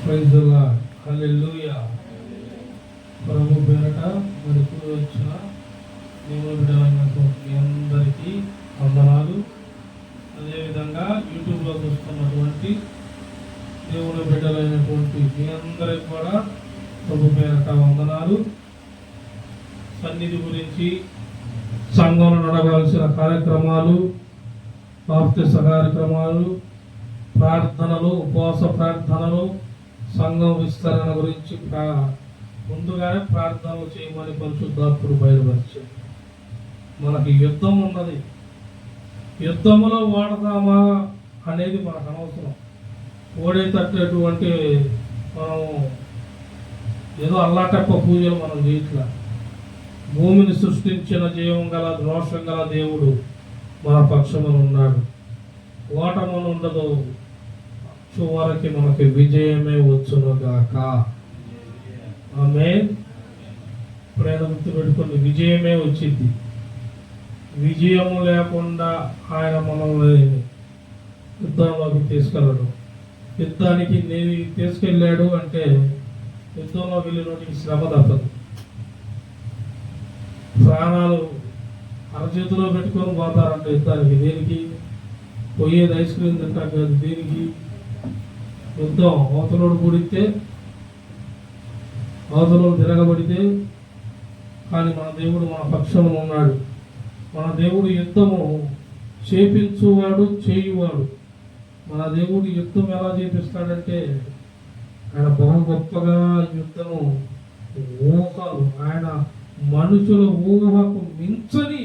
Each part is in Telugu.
Praise the lord. హల్లెలూయా. ప్రభు పేరట మరి ఇప్పుడు వచ్చిన దేవుని బిడ్డలైనటువంటి మీ అందరికీ వందనాలు. అదేవిధంగా యూట్యూబ్లో చూస్తున్నటువంటి దేవుని బిడ్డలైనటువంటి మీ అందరికి కూడా ప్రభు పేరట వందనాలు. సన్నిధి గురించి, సంఘంలో నడవలసిన కార్యక్రమాలు, బాప్తిస్మ కార్యక్రమాలు, ప్రార్థనలు, ఉపవాస ప్రార్థనలు, సంఘం విస్తరణ గురించి ముందుగానే ప్రార్థనలు చేయమని పరిశుద్ధాత్ముడు బయలుపరిచాడు. మనకి యుద్ధం ఉన్నది. యుద్ధంలో వాడదామా అనేది మనకు అనవసరం. ఓడేటటువంటి మనం ఏదో అల్లాటప్ప పూజలు మనం చేయట్లా. భూమిని సృష్టించిన జీవం గల రోషం గల దేవుడు మన పక్షమున ఉన్నాడు. ఓటమును ఉండదు. చివరికి మనకి విజయమే వచ్చునుగాక. ఆమేన్. ప్రేమ గుర్తు పెట్టుకోండి, విజయమే వచ్చింది. విజయము లేకుండా ఆయన మనల్ని యుద్ధంలోకి తీసుకెళ్ళడు. యుద్ధానికి నేను తీసుకెళ్ళాడు అంటే యుద్ధంలో వెళ్ళినోటికి శ్రమ తప్పదు. ప్రాణాలు అరచేతిలో పెట్టుకొని పోతారంట యుద్ధానికి. దేనికి? పోయేది ఐస్ క్రీమ్ తింటాం కాదు. దేనికి? యుద్ధం. అవతలోడు కూడితే, అవతలోడు తిరగబడితే, కానీ మన దేవుడు మన పక్షమున ఉన్నాడు. మన దేవుడు యుద్ధము చేపించువాడు, చేయువాడు. మన దేవుడు యుద్ధం ఎలా చేపిస్తాడంటే ఆయన బహు గొప్పగా యుద్ధము ఊహలు, ఆయన మనుషుల ఊహకు మించని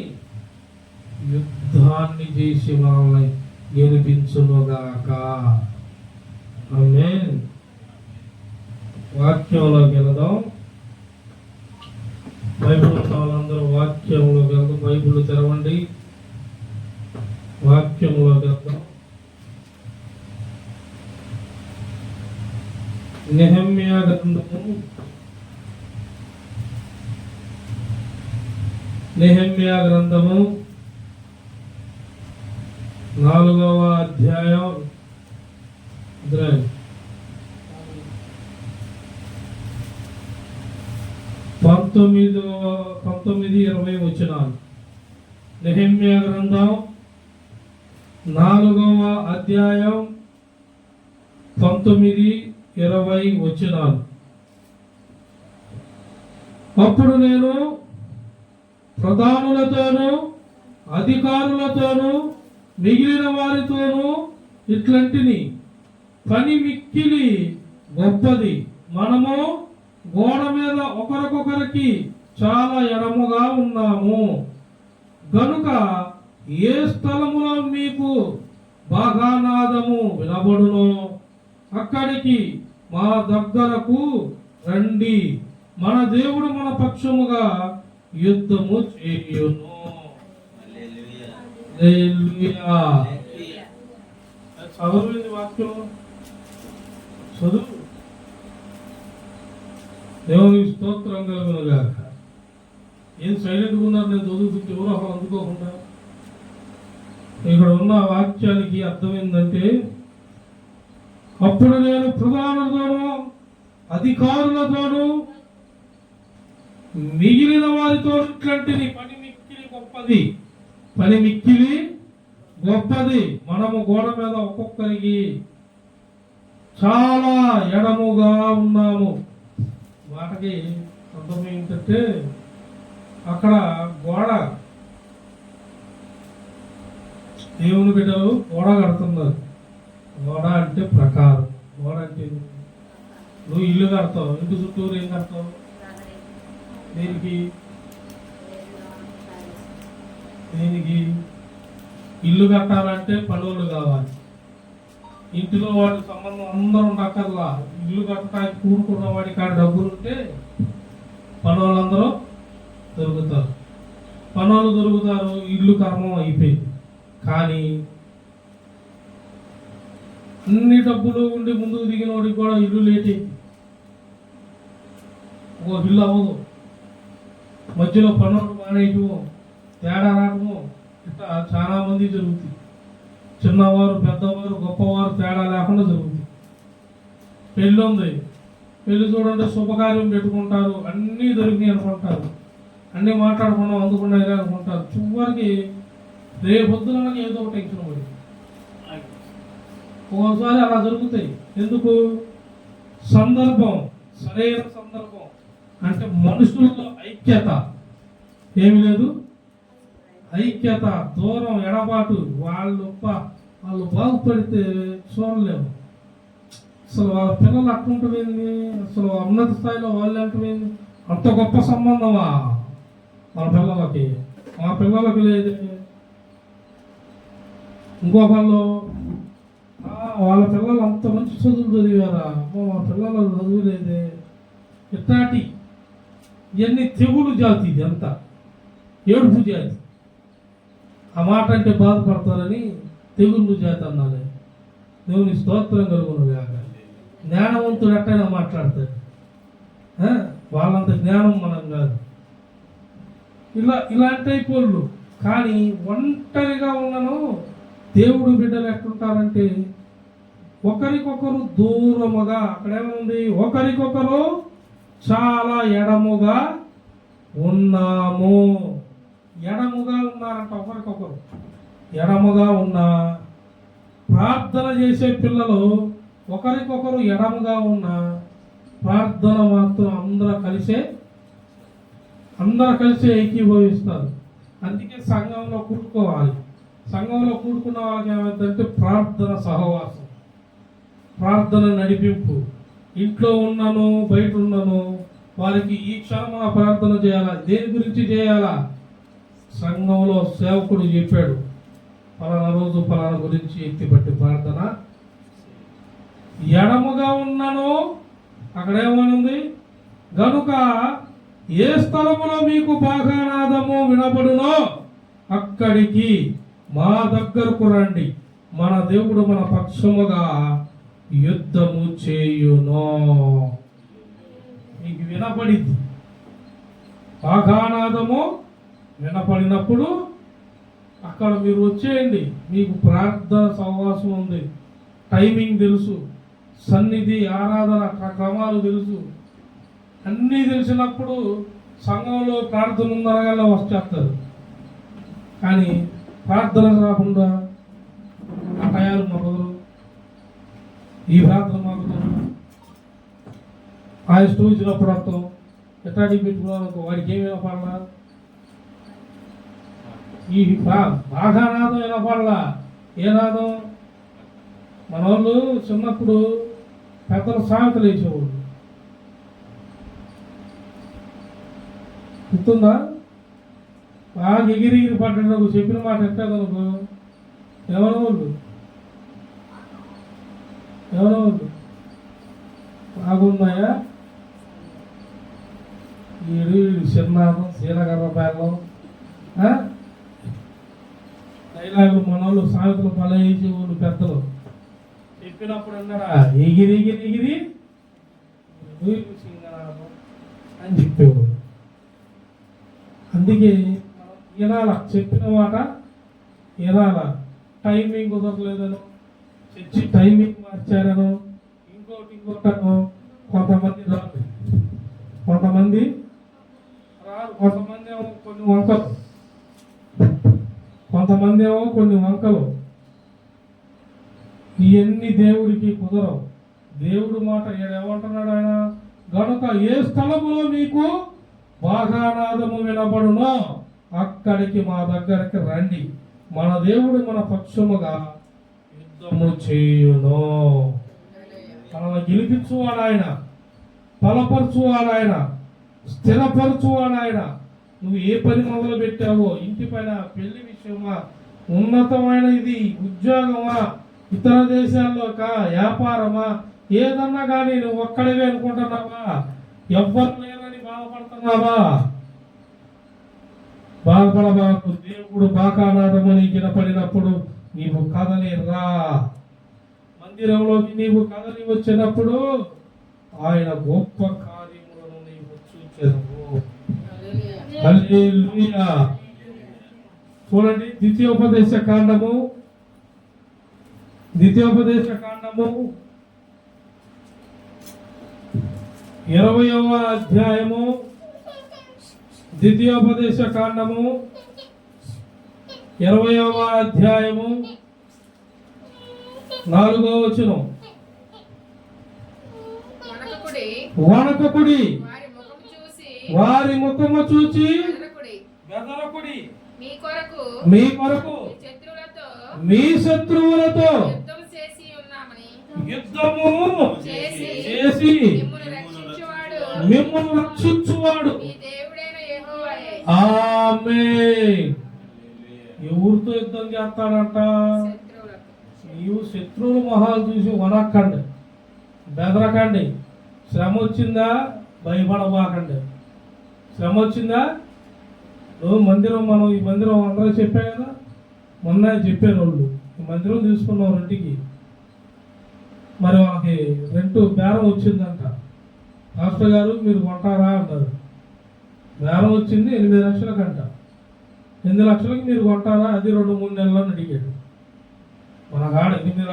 యుద్ధాన్ని చేసి మనల్ని గెలిపించునుగాక. ఆమేన్. వాక్యంలోకి వెళదాం. బైబిల్ వాళ్ళందరూ వాక్యంలోకి వెళ్దాం. బైబిల్ తెరవండి, వాక్యంలోకి వెళ్దాం. నెహెమ్యా గ్రంథము, నెహెమ్యా గ్రంథము 4వ అధ్యాయం 19-20 వచనాలు. నెహెమ్యా గ్రంథం 4వ అధ్యాయం 19-20 వచనాలు. అప్పుడు నేను ప్రధానులతోనూ అధికారులతోనూ మిగిలిన వారితోనూ ఇట్లాంటిని, పని మిక్కిలి గొప్పది. మనము గోడ మీద ఒకరికొకరికి చాలా ఎడముగా ఉన్నాము గనుక ఏ స్థలములో మీకు బాగానాదము వినబడునో అక్కడికి మా దగ్గరకు రండి. మన దేవుడు మన పక్షముగా యుద్ధము చేయును. హల్లెలూయా. చదువు వాక్యం చదువు. దేవునికి స్తోత్రం కలుగునుగాక. ఏం సైలెంట్గా ఉన్నారు? నేను చదువుతుంటే ఎవరో అందుకోకుండా. ఇక్కడ ఉన్న వాక్యానికి అర్థం ఏంటంటే, అప్పుడు నేను ప్రధానులతోనూ అధికారులతోనూ మిగిలిన వారితో ఇట్లాంటిది, పని మిక్కిలి గొప్పది. పని మిక్కిలి గొప్పది. మనము గోడ మీద ఒక్కొక్కరికి చాలా ఎడముగా ఉన్నాము. వాటికి అర్థం ఏంటంటే, అక్కడ గోడ, దేవుని బిడ్డలు గోడ కడుతున్నారు. గోడ అంటే ప్రకారం. గోడ అంటే నువ్వు ఇల్లు కడతావు, ఇంటి చుట్టూరు ఏం కడతావు? దేనికి? దేనికి? ఇల్లు కట్టాలంటే పనులు కావాలి. ఇంటిలో వాడికి సంబంధం అందరూ ఉండక్కర్లా. ఇల్లు కట్టడానికి కూడుకున్న వాడి కాడ డబ్బులు ఉంటే పనులందరూ దొరుకుతారు. పనులు దొరుకుతారు, ఇల్లు కర్మం అయిపోయింది. కానీ అన్ని డబ్బులు ఉండి ముందుకు దిగిన వాడికి కూడా ఇల్లు లేటి, ఒక ఇల్లు అవ్వదు. మధ్యలో పనులు మానేయటము, తేడా రావటము, ఇట్లా చాలా మంది జరుగుతుంది. చిన్నవారు, పెద్దవారు, గొప్పవారు తేడా లేకుండా జరుగుతుంది. పెళ్ళి ఉంది, పెళ్ళి చూడండి శుభకార్యం పెట్టుకుంటారు, అన్నీ దొరికినాయి అనుకుంటారు, అన్నీ మాట్లాడకుండా అందుకున్నాయి అనుకుంటారు. చివరికి రేపొద్దున ఏదో ఒక టెన్షన్ పడి ఒకసారి అలా జరుగుతాయి. ఎందుకు? సందర్భం, సరైన సందర్భం. అంటే మనుషుల్లో ఐక్యత ఏమి లేదు, ఐక్యత, దూరం, ఎడబాటు. వాళ్ళు బాగుపడితే చూడలేము. అసలు వాళ్ళ పిల్లలు అట్టుంటుంది, అసలు ఉన్నత స్థాయిలో వాళ్ళు అంటుంది. అంత గొప్ప సంబంధమా మన పిల్లలకి? మా పిల్లలకి లేదు. ఇంకొకళ్ళు వాళ్ళ పిల్లలు అంత మంచి చదువులు చదివారా, మా పిల్లలు చదువులేదే. ఇట్లాంటి ఇవన్నీ తెగులు జాతి, ఇది అంతా ఏడుపు జాతి. ఆ మాట అంటే బాధపడతారని తెగుళ్ళు జాతి అన్నాలే. దేవుని స్తోత్రం కలుగును కాక. జ్ఞానవంతుడు ఎట్టైనా మాట్లాడతాడు, వాళ్ళంత జ్ఞానం మనం కాదు. ఇలాంటి అయిపోళ్ళు. కానీ ఒంటరిగా ఉన్నను దేవుడు బిడ్డలు ఎట్లుంటారంటే ఒకరికొకరు దూరముగా, అక్కడేముంది, ఒకరికొకరు చాలా ఎడముగా ఉన్నాము. ఎడముగా ఉన్నారంట ఒకరికొకరు. ఎడముగా ఉన్న ప్రార్థన చేసే పిల్లలు ఒకరికొకరు ఎడముగా ఉన్న ప్రార్థన మాత్రం అందరూ కలిసే ఏకీభవిస్తారు. అందుకే సంఘంలో కూడుకోవాలి. సంఘంలో కూడుకున్న వాళ్ళకి ఏమైందంటే ప్రార్థన సహవాసం, ప్రార్థన నడిపింపు. ఇంట్లో ఉన్నాను, బయట ఉన్నాను, వారికి ఈ క్షణం ప్రార్థన చేయాలా. దేని గురించి చేయాలా? సంఘంలో సేవకుడు చెప్పాడు, పలానా రోజు పలానా గురించి ఎత్తిపట్టి ప్రార్థన. ఎడముగా ఉన్నాను, అక్కడేమనుంది, గనుక ఏ స్థలములో మీకు బాగానాదము వినబడునో అక్కడికి మా దగ్గరకు రండి, మన దేవుడు మన పక్షముగా యుద్ధము చేయును. మీకు వినపడింది, బాగానాదము వినపడినప్పుడు అక్కడ మీరు వచ్చేయండి. మీకు ప్రార్థన సహవాసం ఉంది, టైమింగ్ తెలుసు, సన్నిధి ఆరాధన క్రమాలు తెలుసు, అన్నీ తెలిసినప్పుడు సంఘంలో ప్రార్థన ఉందనగా వచ్చేస్తారు. కానీ ప్రార్థన రాకుండా ఆ టయాలు మొదలు, ఈ ప్రార్థన మొదలు, ఆ ఇష్టం అర్థం ఎట్లాంటి పెట్టుకున్నాను వాడికి ఏమి వినపడలా, ఈ బాగా నాదం వినపడలా. ఏ నాదం? మన వాళ్ళు చిన్నప్పుడు పెద్దలు సామెతలు వేసేవాళ్ళు, గుర్తుందా? బాగా ఎగిరి పడ్డాడు, చెప్పిన మాట ఎట్టదనుకో ఎవరో బాగున్నాయా, వీడు చిన్నాను శీలకర్ర బేళ్ళం డైలాగులు మనోళ్ళు సామెతలు పలవేసేవాళ్ళు పెద్దలు. చెప్పినప్పుడు అన్నారా ఎగిరి అని చెప్పేవాడు. అందుకే వినాల, చెప్పిన మాట వినాల. టైమింగ్ కుదరలేదను, చర్చి టైమింగ్ మార్చారను, ఇంకోటను. కొంతమంది రారు, కొంతమంది ఏమో కొన్ని వంకలు, కొంతమంది ఏమో కొన్ని వంకలు. ఇవన్నీ దేవుడికి కుదరవు. దేవుడు మాట ఏమంటున్నాడు ఆయన? గనుక ఏ స్థలములో మీకు బాగానాదము వినబడునో అక్కడికి మా దగ్గరికి రండి, మన దేవుడు మన పక్షముగా యుద్ధము చేయును. మనల్ని గెలిపించువాడు ఆయన, బలపరచువాడు ఆయన, స్థిరపరచువాడు ఆయన. నువ్వు ఏ పని మొదలు పెట్టావో, ఇంటి పైన, పెళ్లి విషయమా, ఉన్నతమైన ఇది ఉద్యోగమా, ఇతర దేశాల్లోక వ్యాపారమా, ఏదన్నా కానీ నువ్వు ఒక్కడివే అనుకుంటున్నావా? ఎవ్వరు లేరని బాధపడుతున్నావా? బాధపడబాకు. దేవుడు బాకానాదము నీకు వినపడినప్పుడు నీవు కదలి రా. మందిరంలోకి నీవు కదలి వచ్చినప్పుడు ఆయన గొప్ప కార్యములను నీవు చూచెదవు. హల్లెలూయా. చూడండి, ద్వితీయోపదేశ కాండము 12 20వ అధ్యాయము ద్వితీయోపదేశ కాండము 20వ అధ్యాయము 4వ వచనం. వణకకుడి, వారి ముఖము చూచి బెదరకుడి, మీ కొరకు మీ శత్రువులతో యుద్ధము చేసి మిమ్మల్ని రక్షించువాడు ఆమేన్. ఎవరితో యుద్ధం చేస్తాడంట? నీవు శత్రువుల మొహాలు చూసి వనక్కండి, బెదరకండి. శ్రమ వచ్చిందా భయపడబాకండి. శ్రమ వచ్చిందా మందిరం, మనం ఈ మందిరం అందరూ చెప్పా కదా, మొన్న చెప్పారు వాళ్ళు. ఈ మందిరం తీసుకున్నాం రెండుకి, మరి వాళ్ళకి రెంట్ బేరం వచ్చిందంట. మాస్టర్ గారు మీరు కొంటారా అన్నారు. బేరం వచ్చింది 8 లక్షలకంట. 8 లక్షలకి మీరు కొంటారా? అది 2-3 నెలలను అడిగాడు. మన కాడ 8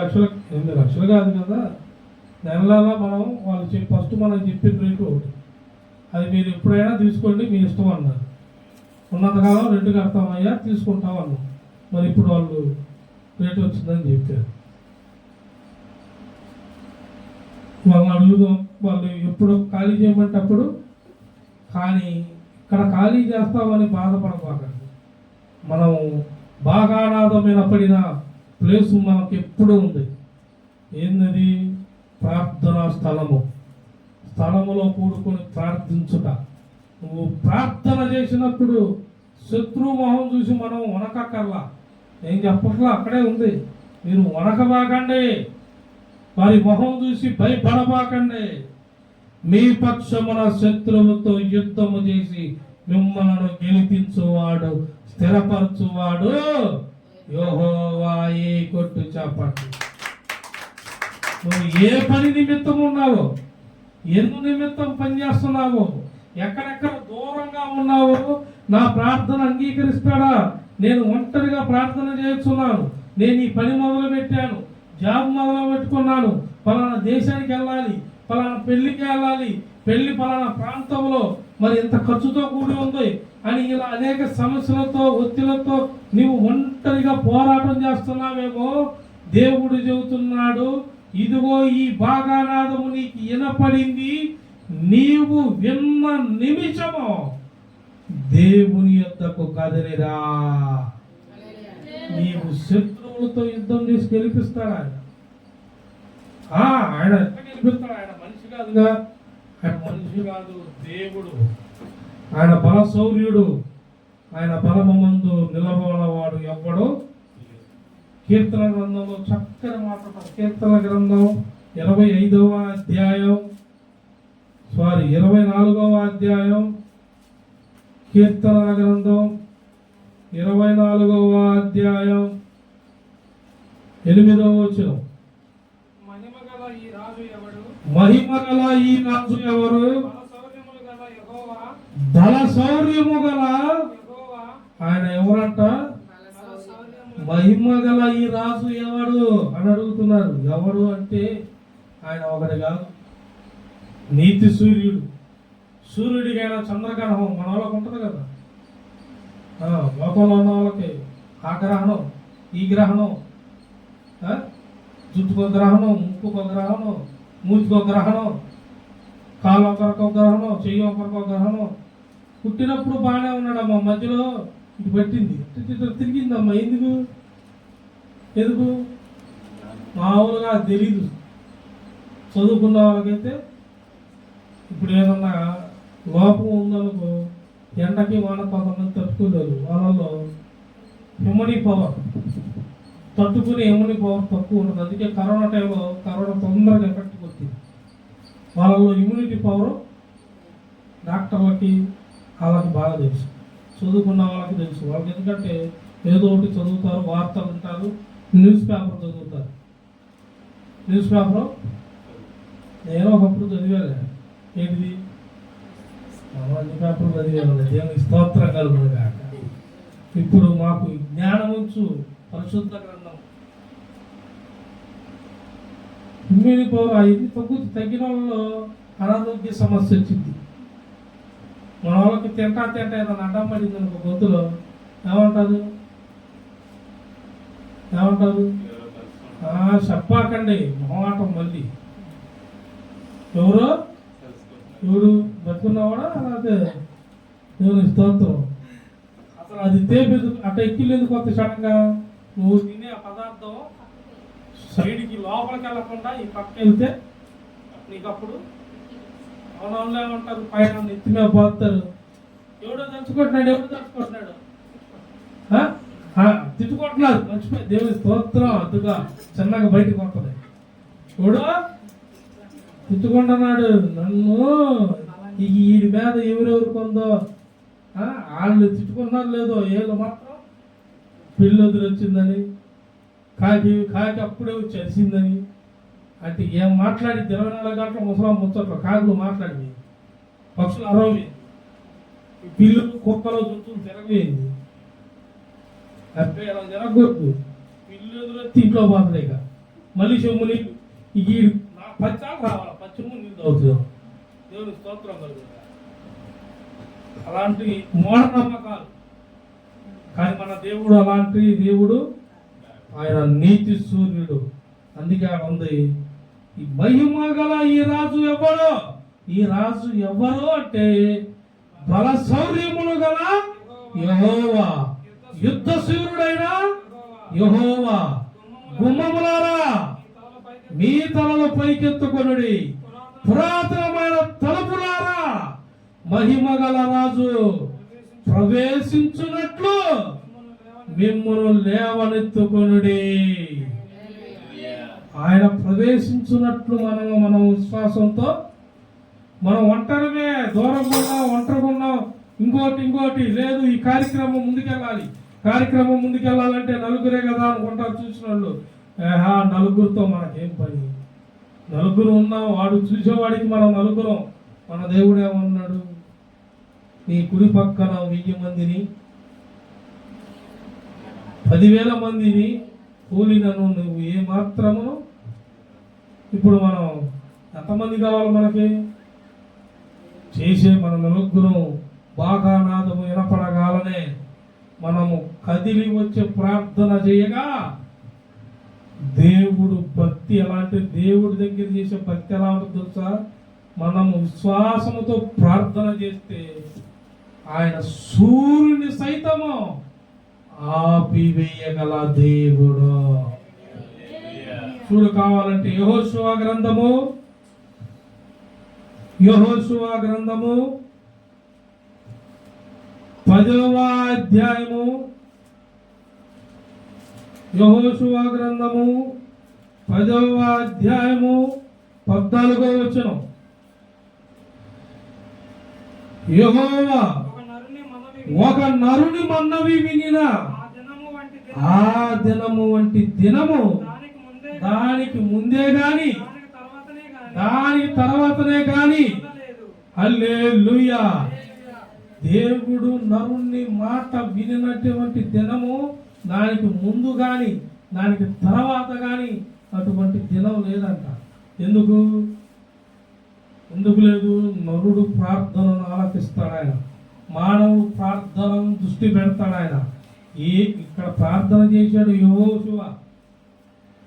లక్షలు కాదు కదా, నెలలా మనం వాళ్ళు ఫస్ట్ మనం చెప్పిన రేటు ఒకటి, అది మీరు ఎప్పుడైనా తీసుకోండి మీ ఇష్టం అన్నారు. ఉన్నంతకాలం రెంట్ కడతామయ్యా తీసుకుంటాం అన్నాం. మరి ఇప్పుడు వాళ్ళు రేటు వచ్చిందని చెప్పారు. వాళ్ళని అడుగుదాం, వాళ్ళు ఎప్పుడు ఖాళీ చేయమంటే అప్పుడు. కానీ ఇక్కడ ఖాళీ చేస్తామని బాధపడబాకండి. మనం బాగా నాదమైన పడిన ప్లేస్ మనకి ఎప్పుడూ ఉంది. ఏంటది? ప్రార్థనా స్థలములో కూడుకొని ప్రార్థించుట. నువ్వు ప్రార్థన చేసినప్పుడు శత్రువు మొహం చూసి మనం వనకక్కర్లా. ఏం చెప్పట్లా, అక్కడే ఉంది. మీరు వనకబాకండి, వారి మొహం చూసి భయపడబాకండి. మీ పక్షమున శత్రువుతో యుద్ధము చేసి మిమ్మల్ని గెలిపించువాడు, స్థిరపరచువాడు యెహోవాయే. కొట్టు చాపట్టు. నువ్వు ఏ పని నిమిత్తం ఉన్నావో, ఎందు నిమిత్తం పనిచేస్తున్నావో, ఎక్కడెక్కడ దూరంగా ఉన్నావో, నా ప్రార్థన అంగీకరిస్తాడా? నేను ఒంటరిగా ప్రార్థన చేస్తున్నాను, నేను ఈ పని మొదలు పెట్టాను, జాబ్ మొదలు పెట్టుకున్నాను, పలానా దేశానికి వెళ్ళాలి, పలానా పెళ్లికి వెళ్ళాలి, పెళ్లి పలానా ప్రాంతంలో మరి ఇంత ఖర్చుతో కూడి ఉంది అని ఇలా అనేక సమస్యలతో ఒత్తిళ్లతో నీవు ఒంటరిగా పోరాటం చేస్తున్నావేమో. దేవుడు చెబుతున్నాడు, ఇదిగో ఈ భాగానాదము నీకు వినపడింది, నీవు విన్న నిమిషము దేవుని యొద్దకు కదిలిరా. నీవు శత్రువులతో యుద్ధం చేసి గెలిపిస్తాడు ఆయన. ఆయన ఎంత గెలిపిస్తాడు? ఆయన మనిషి కాదుగా, ఆయన మనిషి కాదు, దేవుడు. ఆయన బల శౌర్యుడు, ఆయన బలమందు నిలబడవాడు ఎవ్వడు. కీర్తన గ్రంథంలో చక్కని మాట్లాడతారు. కీర్తన గ్రంథం 24వ అధ్యాయం, కీర్తన గ్రంథం 24వ అధ్యాయం 8వ వచనం. మహిమగల ఈ రాజు ఎవరు? బల శౌర్యము గల ఆయన ఎవరంట? మహిమగల ఈ రాజు ఎవడు అని అడుగుతున్నారు. ఎవడు అంటే ఆయన ఒకటి కాదు, నీతి సూర్యుడు. సూర్యుడికైనా చంద్రగ్రహణం మన వాళ్ళకి ఉంటుంది కదా, లోకంలో ఉన్న వాళ్ళకి ఆ గ్రహణం ఈ గ్రహణం, జుట్టుకో గ్రహణం, ముక్కుకో గ్రహణం, మూతికో గ్రహణం, కాళ్ళు ఒకరికో గ్రహణం, చెయ్యి ఒకరికో గ్రహణం. పుట్టినప్పుడు బాగానే ఉన్నాడమ్మా, మధ్యలో ఇటు పెట్టింది, తిరిగిందమ్మా. ఎందుకు మామూలుగా తెలీదు. చదువుకున్న వాళ్ళకైతే ఇప్పుడు ఏదన్నా లోపం ఉందనుకో, ఎండకి వాన కొంతమంది తట్టుకోలేరు. వాళ్ళలో హ్యూమనీ పవర్ తట్టుకునే హ్యూమనీ పవర్ తక్కువ ఉంటుంది. అందుకే కరోనా టైంలో కరోనా తొందరగా ఎఫెక్ట్ వచ్చింది. వాళ్ళలో ఇమ్యూనిటీ పవర్ డాక్టర్లకి వాళ్ళకి బాగా తెలుసు, చదువుకున్న వాళ్ళకి తెలుసు. వాళ్ళకి ఎందుకంటే ఏదో ఒకటి చదువుతారు, వార్తలు ఉంటారు, న్యూస్ పేపర్ చదువుతారు. న్యూస్ పేపర్ నేను ఒకప్పుడు చదివాను. ఏంటిది? అన్ని పేపర్లు చదివాను. దేవునికి స్తోత్రం కలుగును కాక. ఇప్పుడు మాకు జ్ఞానం ఉంచు పరిశుద్ధ గ్రంథం. ఇమ్యూనిటీ పవర్ ఇది తగ్గిన వాళ్ళలో అనారోగ్య సమస్య వచ్చింది. మన వాళ్ళకి తింటా ఏదైనా అడ్డం పడింది అనుకో గొంతులో, ఏమంటారు? చెప్పాకండి మొహమాటం. మళ్ళీ ఎవడు బతుకున్నవాడా? అదే దేవుని స్తోత్రం. అసలు అది తేపేది అట్ట ఎక్కిలేదు కొత్త సడన్గా. నువ్వు తినే ఆ పదార్థం సైడ్కి లోపలికి వెళ్ళకుండా ఈ పక్క వెళ్తే నీకు అప్పుడు అవునవునులే ఉంటారు, పైన నెత్తి మీద పోతారు. ఎవడో దంచుకుంటున్నాడు తిట్టుకుంటున్నారు, మర్చిపోయి దేవుని స్తోత్రం. అద్దుగా చిన్నగా బయటకు వస్తుంది. ఎవడో తిట్టుకుంటున్నాడు నన్ను, వీడి మీద ఎవరెవరు కొందో వాళ్ళు తిట్టుకున్నారు లేదో, వీళ్ళు మాత్రం పిల్లి వదిలి వచ్చిందని, కాకి అప్పుడే చరిసిందని. అంటే ఏం మాట్లాడి 24 గంటల ముసలాం ముచ్చట్లు కాకులు మాట్లాడి, పక్షులు అరవవి, పిల్లులు కుక్కలు జంతువులు తిరగవేయింది. అంటే ఇలా జరగకూడదు. పిల్లు ఎదురొచ్చి ఇంట్లో పోతుంది. ఇక మళ్ళీ చెమ్ము నీళ్ళు ఈ 10 సార్లు రావాలి, 10 చెమ్ము నీళ్ళు తాగుతాం. దేవుని స్తోత్రం కలుగుతుంది. అలాంటి మూఢనమ్మకాలు. కానీ మన దేవుడు అలాంటి దేవుడు, ఆయన నీతి సూర్యుడు. అందుకే ఉంది, ఈ మహిమ గల ఈ రాజు ఎవరు? ఈ రాజు ఎవరు అంటే బల శౌర్యములు గల యెహోవా, యుద్ధ శూరుడైన యెహోవా. గుమ్మములారా మీ తలలు పైకెత్తుకొనుడి, పురాతనమైన తలుపులారా మహిమ గల రాజు ప్రవేశించున్నట్లు మిమ్మును లేవనెత్తుకొనుడి. ఆయన ప్రవేశించున్నట్లు మనం విశ్వాసంతో, మనం ఒంటరిమే, దూరంగా ఉన్నాం, ఒంటరిగా ఉన్నాం, ఇంకోటి లేదు. ఈ కార్యక్రమం ముందుకెళ్ళాలంటే నలుగురే కదా అనుకుంటారు చూసిన వాళ్ళు. నలుగురితో మనకేం పని? నలుగురు ఉన్నాం, వాడు చూసేవాడికి మనం నలుగురం. మన దేవుడు ఏమన్నాడు? నీ కుడి పక్కన 1000 మందిని 10,000 మందిని కూలినను నువ్వు ఏ మాత్రము. ఇప్పుడు మనం ఎంతమంది కావాలి మనకి? చేసే మన నలుగురం బాగా నాదము వినపడగాలనే మనము కదిలి వచ్చే ప్రార్థన చేయగా, దేవుడు భక్తి ఎలాంటి, దేవుడి దగ్గర చేసే భక్తి ఎలా ఉంటుంది తెలుసా? మనము విశ్వాసముతో ప్రార్థన చేస్తే ఆయన సూర్యుని సైతము ఆపివేయగల దేవుడు. చూడు, కావాలంటే యెహోషువ గ్రంథము 10వ అధ్యాయము, యెహోషువ గ్రంథము 10వ అధ్యాయము 14వ వచనం. యెహోవా ఒక నరుని మనవి వినిన ఆ దినము వంటి దినము దానికి ముందే గాని దానికి తర్వాతనే గాని. హల్లెలూయా. దేవుడు నరుణ్ణి మాట వినినటువంటి దినము దానికి ముందు గాని దానికి తర్వాత గాని అటువంటి దినం లేదంట. ఎందుకు లేదు? నరుడు ప్రార్థనను ఆలకిస్తాడు ఆయన, మానవుడు ప్రార్థనను దృష్టి పెడతాడు ఆయన. ఇక్కడ ప్రార్థన చేశాడు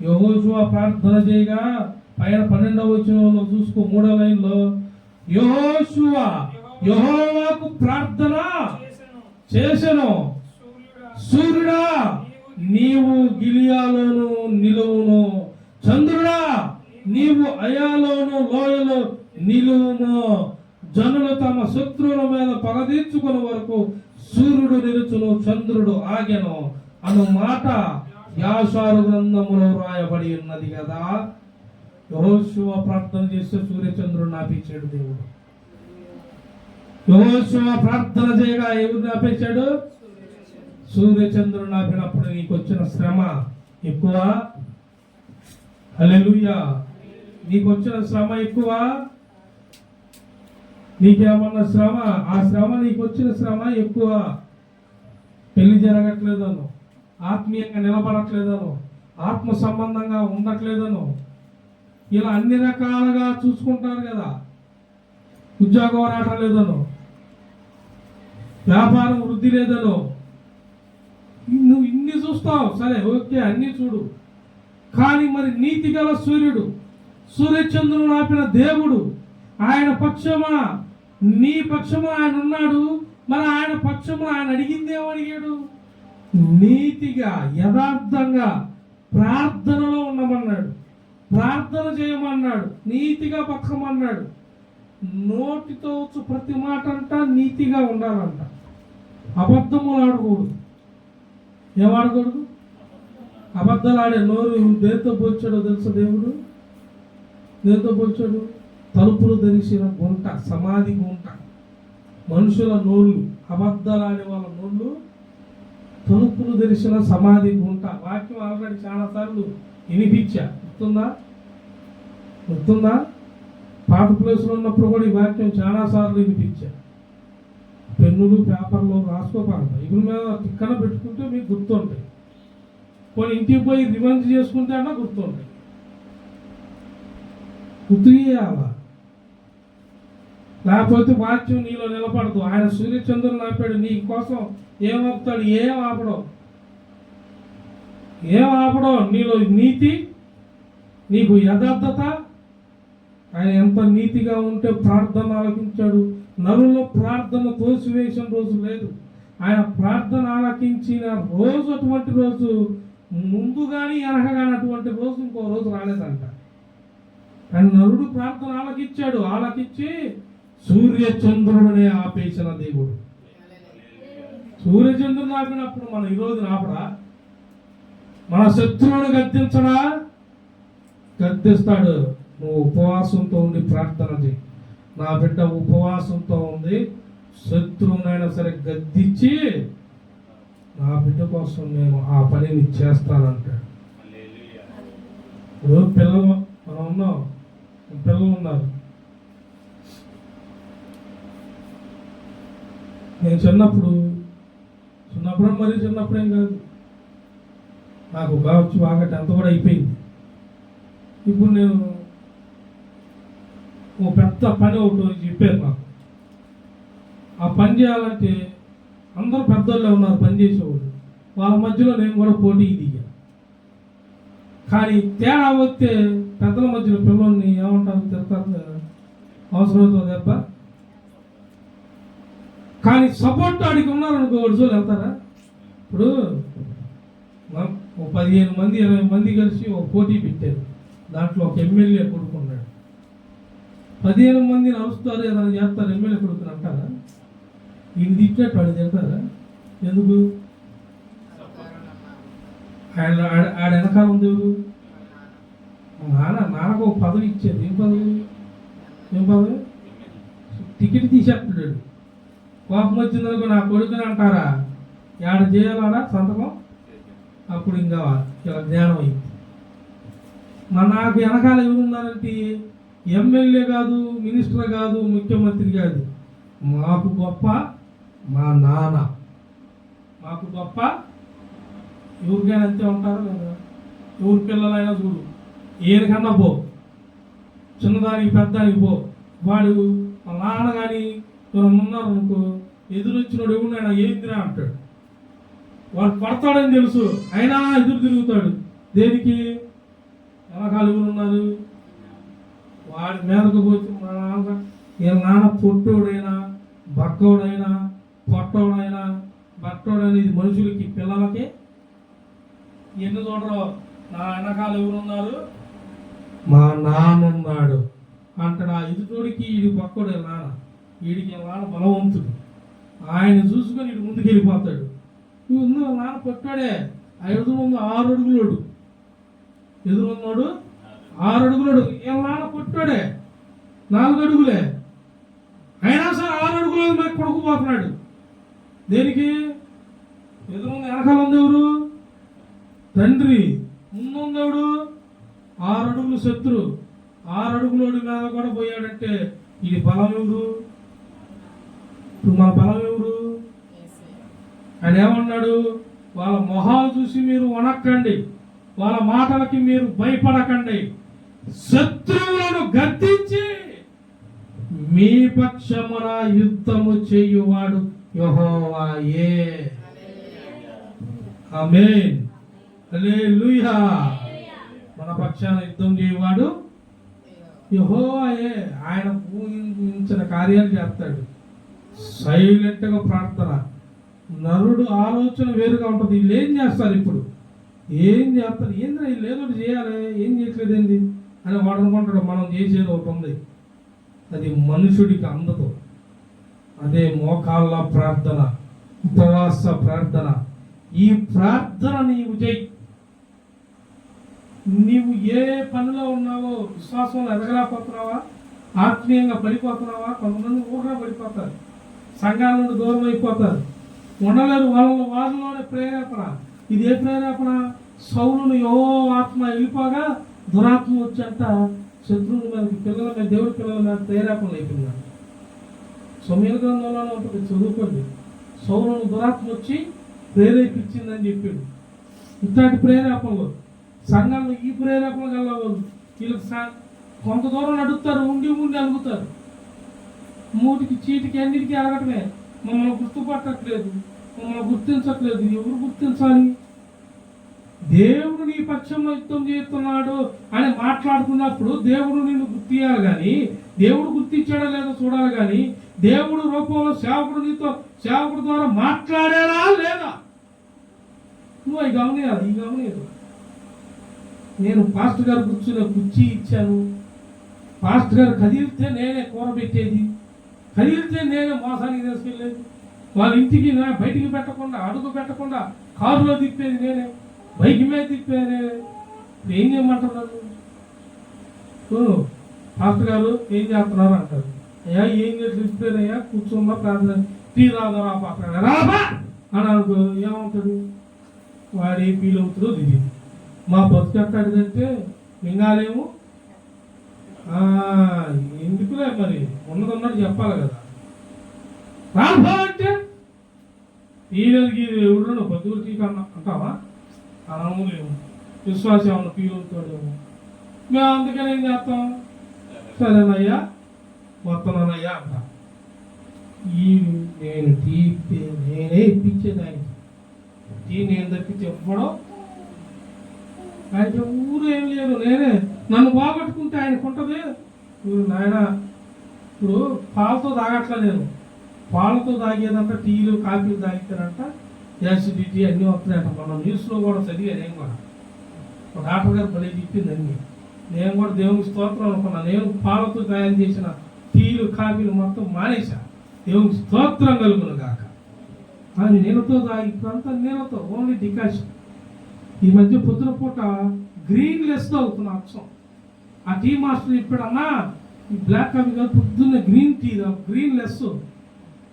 యెహోషువ ప్రార్థన చేయగా, పైన 12వ వచనంలో చూసుకో, 3వ లైన్లో యెహోషువ యెహోవాకు ప్రార్థన చేసెను, సూర్యుడా నీవు గిలియాలోను నిలువును, చంద్రుడా నీవు అయాలోను లోయలో నిలువును. జనులు తమ శత్రువుల మీద పగ తీర్చుకునే వరకు సూర్యుడు నిలుచును, చంద్రుడు ఆగెను అను మాట యాషారు గ్రంథములో రాయబడి ఉన్నది కదా. యెహోషువ ప్రార్థన చేస్తే సూర్యచంద్రుడు ఆపించాడు దేవుడు. యెహోషువ ప్రార్థన చేయగా ఎవరిని ఆపేశాడు? సూర్యచంద్రుడు ఆపినప్పుడు నీకు వచ్చిన శ్రమ ఎక్కువ. హల్లెలూయా. నీకు వచ్చిన శ్రమ ఎక్కువ. నీకేమన్నా శ్రమ, ఆ శ్రమ నీకు వచ్చిన శ్రమ ఎక్కువ. పెళ్లి జరగట్లేదను, ఆత్మీయంగా నిలబడట్లేదను, ఆత్మ సంబంధంగా ఉండట్లేదను, ఇలా అన్ని రకాలుగా చూసుకుంటారు కదా. ఉద్యోగం రావటం లేదనో, వ్యాపారం వృద్ధి లేదనో, నువ్వు ఇన్ని చూస్తావు, సరే ఓకే అన్నీ చూడు. కానీ మరి నీతి గల సూర్యుడు, సూర్యచంద్రుడు ఆపిన దేవుడు, ఆయన పక్షమా, నీ పక్షమా ఆయన ఉన్నాడు. మరి ఆయన పక్షమా ఆయన అడిగిందేమో అడిగాడు, నీతిగా యథార్థంగా ప్రార్థనలో ఉండమన్నాడు, ప్రార్థన చేయమన్నాడు, నీతిగా బతకమన్నాడు. నోటితో వచ్చు ప్రతి మాట అంట నీతిగా ఉండాలంట, అబద్ధములు ఆడకూడదు. ఏమాడకూడదు? అబద్ధాలు ఆడే నోరు దేంతో పోల్చాడో తెలుసా దేవుడు? దేంతో పోల్చాడు? తలుపులు ధరిసిన గుంట, సమాధి గుంట. మనుషుల నోళ్ళు, అబద్ధాలు ఆడే వాళ్ళ నోళ్ళు తలుపులు ధరిసిన సమాధి గుంట. వాక్యం ఆల్రెడీ చాలాసార్లు వినిపించా, గుర్తుందా? పాత ప్లేస్లో ఉన్నప్పుడు కూడా ఈ వాక్యం చాలాసార్లు వినిపించా. పెన్నులు పేపర్లో రాసుకోపాలంట, ఇవి మీద తిక్కన పెట్టుకుంటే మీకు గుర్తుంటాయి. కొన్ని ఇంటికి పోయి రివెంజ్ చేసుకుంటే అన్నా గుర్తుంటాయి. గుర్తు చేయాలా, లేకపోతే వాక్యం నీలో నిలబడదు. ఆయన సూర్యచంద్రుని ఆపాడు, నీ కోసం ఏమవుతాడు? ఏం ఆపడో. నీలో నీతి, నీకు యథార్థత. ఆయన ఎంత నీతిగా ఉంటే ప్రార్థన ఆలకించాడు. నరుల్లో ప్రార్థన తోసివేసిన రోజు లేదు. ఆయన ప్రార్థన ఆలకించిన రోజు, అటువంటి రోజు ముందు కానీ వెనక కానీ అటువంటి రోజు ఇంకో రోజు రాలేదంట. ఆయన నరుడు ప్రార్థన ఆలకించి సూర్యచంద్రుడినే ఆపేసిన దేవుడు. సూర్యచంద్రుని ఆపినప్పుడు మనం ఈరోజు ఆపడా? మన శత్రువుని గద్దిస్తాడు. నువ్వు ఉపవాసంతో ఉండి ప్రార్థన చేయి. నా బిడ్డ ఉపవాసంతో ఉంది, శత్రువునైనా సరే గద్దించి నా బిడ్డ కోసం నేను ఆ పనిని చేస్తానంటాడు. ఇప్పుడు పిల్లలు మనం ఉన్నాం, పిల్లలు ఉన్నారు. నేను చిన్నప్పుడు మరీ చిన్నప్పుడేం కాదు, నాకు కావచ్చు బాగా 10th కూడా అయిపోయింది. ఇప్పుడు నేను ఓ పెద్ద పని ఒకటి చెప్పారు నాకు. ఆ పని చేయాలంటే అందరూ పెద్దోళ్ళే ఉన్నారు పని చేసేవాళ్ళు, వాళ్ళ మధ్యలో నేను కూడా పోటీ దిగా. కానీ తేడా వస్తే పెద్దల మధ్యలో పిల్లల్ని ఏమంటారు, తిడతారు, అవసరంతో దెబ్బ. కానీ సపోర్ట్ ఆడికి ఉన్నారనుకో, వాళ్ళు వెళ్తారా? ఇప్పుడు ఓ 15 మంది 20 మంది కలిసి ఒక పోటీ పెట్టారు. దాంట్లో ఒక ఎమ్మెల్యే కొడుకున్నాడు. 15 మందిని అరుస్తారు, ఏదైనా చేస్తారు, ఎమ్మెల్యే కొడుకుని అంటారా? ఈయన తిట్టినట్టు వాడు తిడతారా? ఎందుకు? ఆడ వెనకాల ఉంది ఎవరు? నాన్నకు ఒక పదవి ఇచ్చేది. ఏం పదవి? టికెట్ తీసేస్తున్నాడు. కోపం వచ్చిందనుకో నా కొడుకుని అంటారా? ఏడ చేయాలన్నా సంతకం, అప్పుడు ఇంకా ఇలా జ్ఞానం అయింది. నాకు వెనకాల ఎవరున్నారంటే ఎమ్మెల్యే కాదు, మినిస్టర్ కాదు, ముఖ్యమంత్రి కాదు, మాకు గొప్ప మా నాన్న. మాకు గొప్ప ఎవరికైనా అంతే ఉంటారు కదా. ఎవరి పిల్లలైనా చూడు, ఏనికన్నా పో, చిన్నదానికి పెద్దానికి పో, వాడు మా నాన్న కానీ ఎవరన్నా ఉన్నారు అనుకో, ఎదురొచ్చినోడు ఎవరినైనా ఏందిరా అంటాడు. వాడు పడతాడని తెలుసు, అయినా ఎదురు తిరుగుతాడు. దేనికి? వెనకాల ఎవరున్నారు? వాడి మీదకు పోతే మా నాన్న పొట్టోడైనా, బక్కోడైనా, పొట్టోడైనా, బట్టోడైనా, ఇది మనుషులకి, పిల్లలకి ఎన్ని చూడరు. నా వెనకాల ఎవరున్నారు? మా నాన్న ఉన్నాడు అంటాడు. ఆ ఎదుటోడికి వీడి బక్కోడే నాన్న, వీడికి నాన్న బలవంతుడు, ఆయన చూసుకొని వీడు ముందుకు వెళ్ళిపోతాడు. నువ్వు నాన్న పొట్టాడే, ఆ ఎదురు ముందు 6 అడుగులోడు, ఎదురున్నాడు 6 అడుగులోడు. ఏ నాన్న పొట్టాడే 4 అడుగులే, అయినా సరే 6 అడుగులో మనకు కొడుకుపోతున్నాడు. దేనికి? ఎదురుంది వెనకాల ఉంది ఎవరు? తండ్రి. ముందుందేవుడు 6 అడుగులు శత్రు. 6 అడుగులోడి మీద కూడా పోయాడంటే ఇది బలం ఎవరు? ఇప్పుడు మన బలం ఎవరు? ఆయన ఏమన్నాడు? వాళ్ళ మొహాలు చూసి మీరు వణక్కండి, వాళ్ళ మాటలకి మీరు భయపడకండి, శత్రువులను గద్దించి మీ పక్షమున యుద్ధము చేయువాడు యెహోవాయే. ఆమేన్. హల్లెలూయా. మన పక్షాన యుద్ధం చేయువాడు యెహోవాయే. ఆయన ఊహించిన కార్యాలు చేస్తాడు. సైలెంట్గా ప్రార్థన. నరుడు ఆలోచన వేరుగా ఉంటుంది. వీళ్ళు ఏం చేస్తారు, ఇప్పుడు ఏం చేస్తారు, ఏంద్రా వీళ్ళు ఏదో చేయాలి, ఏం చేయట్లేదు ఏంది అని వాడు అనుకుంటాడు. మనం చేసేది ఒకటి ఉంది, అది మనుషుడికి అందదు. అదే మోకాళ్ళ ప్రార్థన, ఉపవాస ప్రార్థన. ఈ ప్రార్థన నీవు చేయి. నీవు ఏ పనిలో ఉన్నావో, విశ్వాసంలో ఎదగలేకపోతున్నావా, ఆత్మీయంగా పడిపోతున్నావా? కొంతమంది ఊహగా పడిపోతారు, సంఘాల నుండి దూరం అయిపోతారు, ఉండలేరు. వాళ్ళలోనే ప్రేరేపణ. ఇది ఏ ప్రేరేపణ? సౌలును ఆత్మ వెళ్ళిపోగా దురాత్మ వచ్చంట శత్రువుల మీద, పిల్లల మీద, దేవుడి పిల్లల మీద ప్రేరేపణలు అయిపోయిందంట. సమూయేలు గ్రంథంలోనే ఉంటుంది, చదువుకోండి. సౌలును దురాత్మ వచ్చి ప్రేరేపించిందని చెప్పాడు. ఇట్లాంటి ప్రేరేపణలు సంఘాల్లో ఈ ప్రేరేపణ కలవాళ్ళు వీళ్ళకి కొంత దూరం నడుస్తారు, ఉండి అలుగుతారు. మూటికి చీటికి అన్నిటికీ అలగటమే. మమ్మల్ని గుర్తుపట్టట్లేదు, మమ్మల్ని గుర్తించట్లేదు. ఎవరు గుర్తించాలి? దేవుడు నీ పక్షంలో యుద్ధం చేస్తున్నాడు అని మాట్లాడుతున్నప్పుడు దేవుడు నిన్ను గుర్తియాలి కానీ, దేవుడు గుర్తించాడో లేదో చూడాలి కానీ, దేవుడు రూపంలో సేవకుడు నీతో సేవకుడు ద్వారా మాట్లాడారా లేదా నువ్వు అవి గమనియాలి. ఈ గమనియదు. నేను పాస్టర్ గారు కూర్చునే కుర్చీ ఇచ్చాను, పాస్టర్ గారు కదిలితే నేనే కూర పెట్టేది, కదిలితే నేనే మోసానికి తీసుకెళ్ళేది, వాళ్ళ ఇంటికి బయటికి పెట్టకుండా, అడుగు పెట్టకుండా కారులో తిప్పేది నేనే, బైక్ మీద తిప్పేది నేనే. ఏం చేయమంటున్నారు? పాస్టర్ గారు ఏం చేస్తున్నారు అంటారు. అయ్యా ఏం చేసి తిప్పారయ్యా, కూర్చున్నా ప్రార్థన, టీ రాదరా పాస్టర్ గారు రాబా అని అనుకో, ఏమవుతుంది? వాడు ఏ ఫీల్ అవుతుందో తెలియదు. మా బతుకెట్టాడిదంటే మింగాలేమో. ఎందుకులే మరి, ఉన్నదన్నట్టు చెప్పాలి కదా. రాబా అంటే ఈయనకి ఎవరు బతుకులకి కన్నా అంటావా? అనములేము. విశ్వాసం ఏమన్నా ఫీల్ అవుతాడేమో. మేము అందుకని ఏం చేస్తాం? సరేనయ్యా మొత్తనయ్యా అంట. నేను నేనే ఇప్పించేది ఆయనకి. నేను తప్పించి ఎప్పుడో ఆయన ఊరు ఏం లేదు. నేనే నన్ను బాగొట్టుకుంటే ఆయనకు ఉంటుంది. నాయన ఇప్పుడు పాలతో తాగట్లా, నేను పాలతో తాగేదంట, టీలు కాఫీలు తాగితేనంట యాసిడిటీ అన్నీ వస్తున్నాయంట. మనం న్యూస్లో కూడా చదివా. నేను కూడా డాక్టర్ గారు భలే చెప్పింది అన్నీ. నేను కూడా దేవునికి స్తోత్రం అనుకున్నాను. నేను పాలతో తయారు చేసిన టీలు కాఫీలు మొత్తం మానేసా. దేవునికి స్తోత్రం కలుగును గాక. కానీ నీళ్ళతో తాగి ఇప్పుడంతా నీళ్ళతో, ఓన్లీ డికాషన్. ఈ మధ్య పొద్దున పూట గ్రీన్ లెస్ తాగుతున్నా అక్షం. ఆ టీ మాస్టర్ చెప్పాడన్నా, ఈ బ్లాక్ కాఫీ కాదు, పొద్దున్న గ్రీన్ టీ, గ్రీన్ లెస్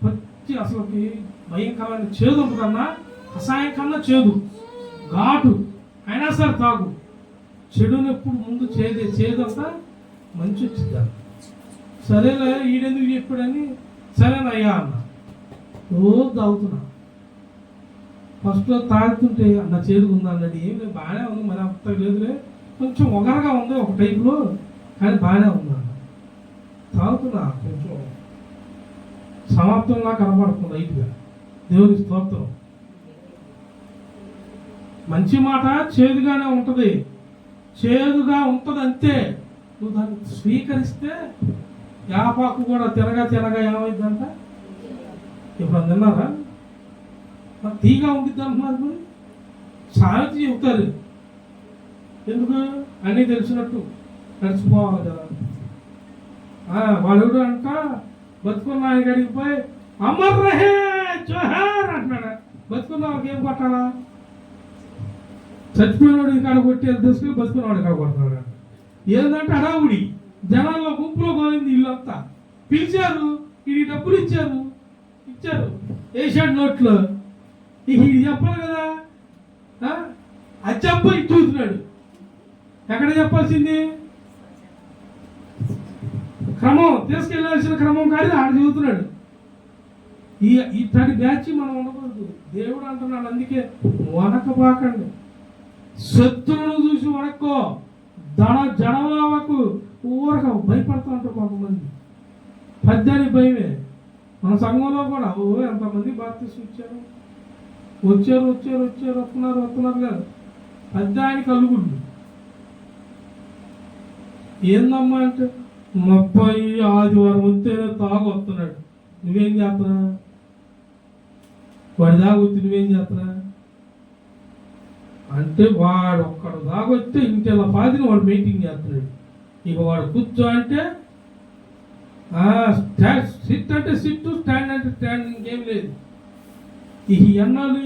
పచ్చి, అసలుకి భయంకరమైన చేదు ఉంటుందన్నా, కషాయం కన్నా చేదు, ఘాటు, అయినా సరే తాగు. చెడుని ఎప్పుడు ముందు చేదంతా మంచి వచ్చిద్దాం. సరేలే ఈడెందుకు చెప్పాడని సరేనయ్యా అన్న. రోజు తాగుతున్నా. ఫస్ట్లో తాగుతుంటే అన్న చేదుగా ఉందా అన్నది, ఏం లేదు బాగానే ఉంది, మరి అంత లేదులే, కొంచెం ఒగరగా ఉంది ఒక టైపులో, కానీ బాగానే ఉంది అన్న. తాగుతున్నా, కొంచెం సమాప్తంగా కనపడుతుంది లైట్గా. దేవుని స్తోత్రం. మంచి మాట చేదుగానే ఉంటుంది, చేదుగా ఉంటుంది అంతే. నువ్వు దాన్ని స్వీకరిస్తే యాపాకు కూడా తినగా ఏమైందంట. ఇప్పుడు తిన్నారా? తీగా ఉండిద్ది అంటున్నారు. మరి సామెత చెబుతారు, ఎందుకు అన్నీ తెలిసినట్టు నడిచిపోవాలి కదా. వాడు అంట బతుకున్న ఆయన గడికి పోయి అమర్ రహే జోహార్ అంటున్నాడు. బతుకున్న వాళ్ళకి ఏం కొట్టాలా? చచ్చిపోయినవాడికి కాడ కొట్టి తీసుకుని బతుకున్నవాడికి కాడ కొడుతున్నాడు. ఏంటంటే అడావుడి జనాల్లో గుంపులో పోయింది. ఇల్లంతా పిలిచారు, ఇది డబ్బులు ఇచ్చారు వేసాడు నోట్లో. ఇది చెప్పాలి కదా. అది చెప్ప ఇది చూస్తున్నాడు. ఎక్కడ చెప్పాల్సింది? క్రమం, తీసుకెళ్లాల్సిన క్రమం కానీ ఆడ చదువుతున్నాడు. ఇట్లాంటి బ్యాచ్ మనం ఉండకూడదు. దేవుడు అంటున్నాడు, అందుకే వనకబాకండి. శత్రువును చూసి వనక్కో, జడవాకు ఊరక భయపడుతూ ఉంటారు కొంతమంది. పద్యానికి భయమే. మన సంఘంలో కూడా ఎంతమంది బాప్తిస్మం వచ్చారు వస్తున్నారు కాదు, పద్యానికి అలుగుళ్ళు. ఏందమ్మా అంటే 30 ఆదివారం వస్తేనే తాగొస్తున్నాడు, నువ్వేం చేస్తున్నా? వాడి దాగొచ్చి నువ్వేం చేస్తున్నా అంటే వాడు ఒక్కడు దాగొస్తే ఇంటిలా పాదిని వాడు మెయింటైన్ చేస్తున్నాడు. ఇక వాడు కూర్చో అంటే సిట్ అంటే సిట్టు, స్టాండ్ అంటే స్టాండ్, ఇంకేం లేదు. ఇక ఎన్నాళ్ళు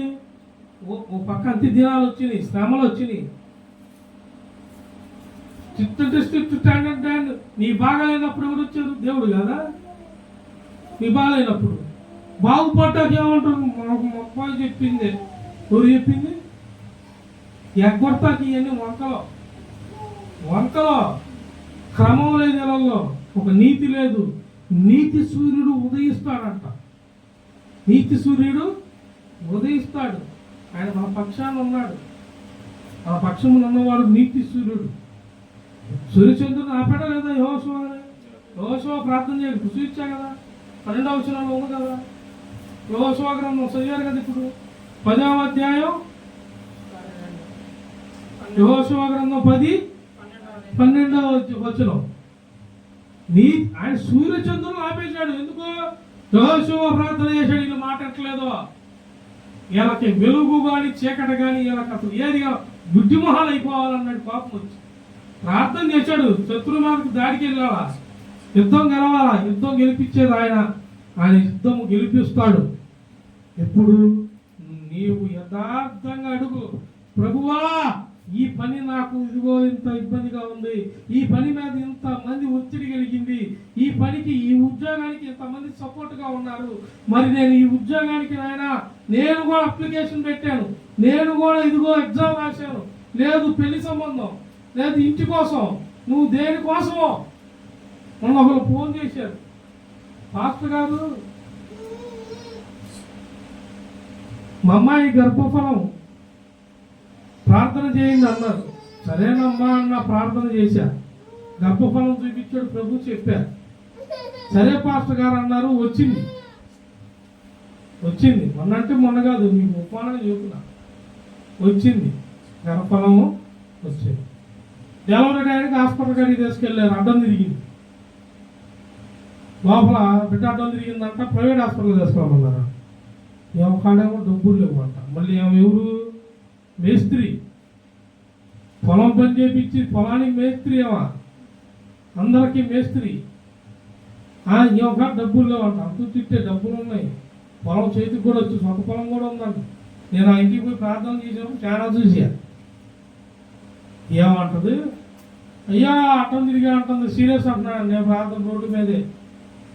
ఓ పక్క అంత్య దినాలు వచ్చినాయి, శ్రమలు వచ్చినాయి. సిట్ అంటే సిట్, స్టాండ్ అంటే స్టాండ్. నీ బాగాలేనప్పుడు ఎవరు వచ్చారు? దేవుడు కదా. నీ బాగాలేనప్పుడు బాగుపడ్డాక ఏమంటారు? మాకు మా అబ్బాయి చెప్పింది. ఎవరు చెప్పింది? ఎగ్గొడతాకి ఇవన్నీ వంకలో క్రమం లేదు, నెలల్లో ఒక నీతి లేదు. నీతి సూర్యుడు ఉదయిస్తాడంట. నీతి సూర్యుడు ఉదయిస్తాడు. ఆయన మన పక్షాన ఉన్నాడు. ఆ పక్షములు ఉన్నవాడు నీతి సూర్యుడు. సూర్యచంద్రుడు ఆపేటలేదా? యెహోషువ ప్రార్థన చేయాలి. చూపించా కదా, 12వ వచనంలో ఉంది కదా. యెహోషువ గ్రంథం చదివారు కదా. ఇప్పుడు 10వ అధ్యాయం యెహోషువ గ్రంథం 10:12 వచనం. ఆయన సూర్యచంద్రులు ఆపేశాడు. ఎందుకో? యెహోషువ ప్రార్థన చేశాడు. వీళ్ళు మాట్లాడలేదో, వీళ్ళకి వెలుగు కానీ చీకటి కానీ వీళ్ళకి అసలు ఏది బుద్ధి మొహాలు అయిపోవాలన్నాడు. కోపం వచ్చి ప్రార్థన చేశాడు. శత్రు మాకు దాడికి వెళ్ళాలా, యుద్ధం గెలవాలా, యుద్ధం గెలిపించేది ఆయన. యుద్ధం గెలిపిస్తాడు. ఎప్పుడు? నీవు యథార్థంగా అడుగు, ప్రభువా ఈ పని నాకు ఇదిగో ఇంత ఇబ్బందిగా ఉంది, ఈ పని మీద ఇంతమంది ఒత్తిడి కలిగింది, ఈ పనికి ఈ ఉద్యోగానికి ఇంతమంది సపోర్ట్గా ఉన్నారు, మరి నేను ఈ ఉద్యోగానికి నేను కూడా అప్లికేషన్ పెట్టాను, నేను కూడా ఇదిగో ఎగ్జామ్ రాశాను, లేదు పెళ్లి సంబంధం, లేదు ఇంటి కోసం, నువ్వు దేనికోసమో. మొన్న ఒకరు ఫోన్ చేశారు, పాస్టర్ గారు మా అమ్మాయి గర్భఫలం ప్రార్థన చేయండి అన్నారు. సరేనమ్మా అన్న ప్రార్థన చేశా. గర్భఫలం చూపించాడు ప్రభు, చెప్పా. సరే పాస్టర్ గారు అన్నారు. వచ్చింది మొన్నంటే మొన్న కాదు, మీకు ఉపమానంగా చెబుతున్నా. వచ్చింది గర్భఫలము వచ్చింది. డెలివరీ టైంకి హాస్పిటల్ గారికి తీసుకెళ్ళారు. అడ్డం తిరిగింది లోపల, బిడ్డ అడ్డం తిరిగిందంట. Private hospital తీసుకోమన్నారు. కాడేమో డబ్బులు లేవంట. మళ్ళీ ఎవరు? మేస్త్రి. పొలం పని చేపించి పొలానికి మేస్త్రి ఏమా, అందరికీ మేస్త్రి. ఇంకొక డబ్బులు లేవంట. అంతు తిట్టే డబ్బులు ఉన్నాయి. పొలం చేతికి కూడా వచ్చు, సొంత పొలం కూడా ఉందంట. నేను ఆ ఇంటికి పోయి ప్రార్థన చేసాను, చాలా చూసా. ఏమంటది? అయ్యా అట్టం తిరిగా అంటుంది. సీరియస్ అంటున్నాడు. నేను ప్రార్థన రోడ్డు మీదే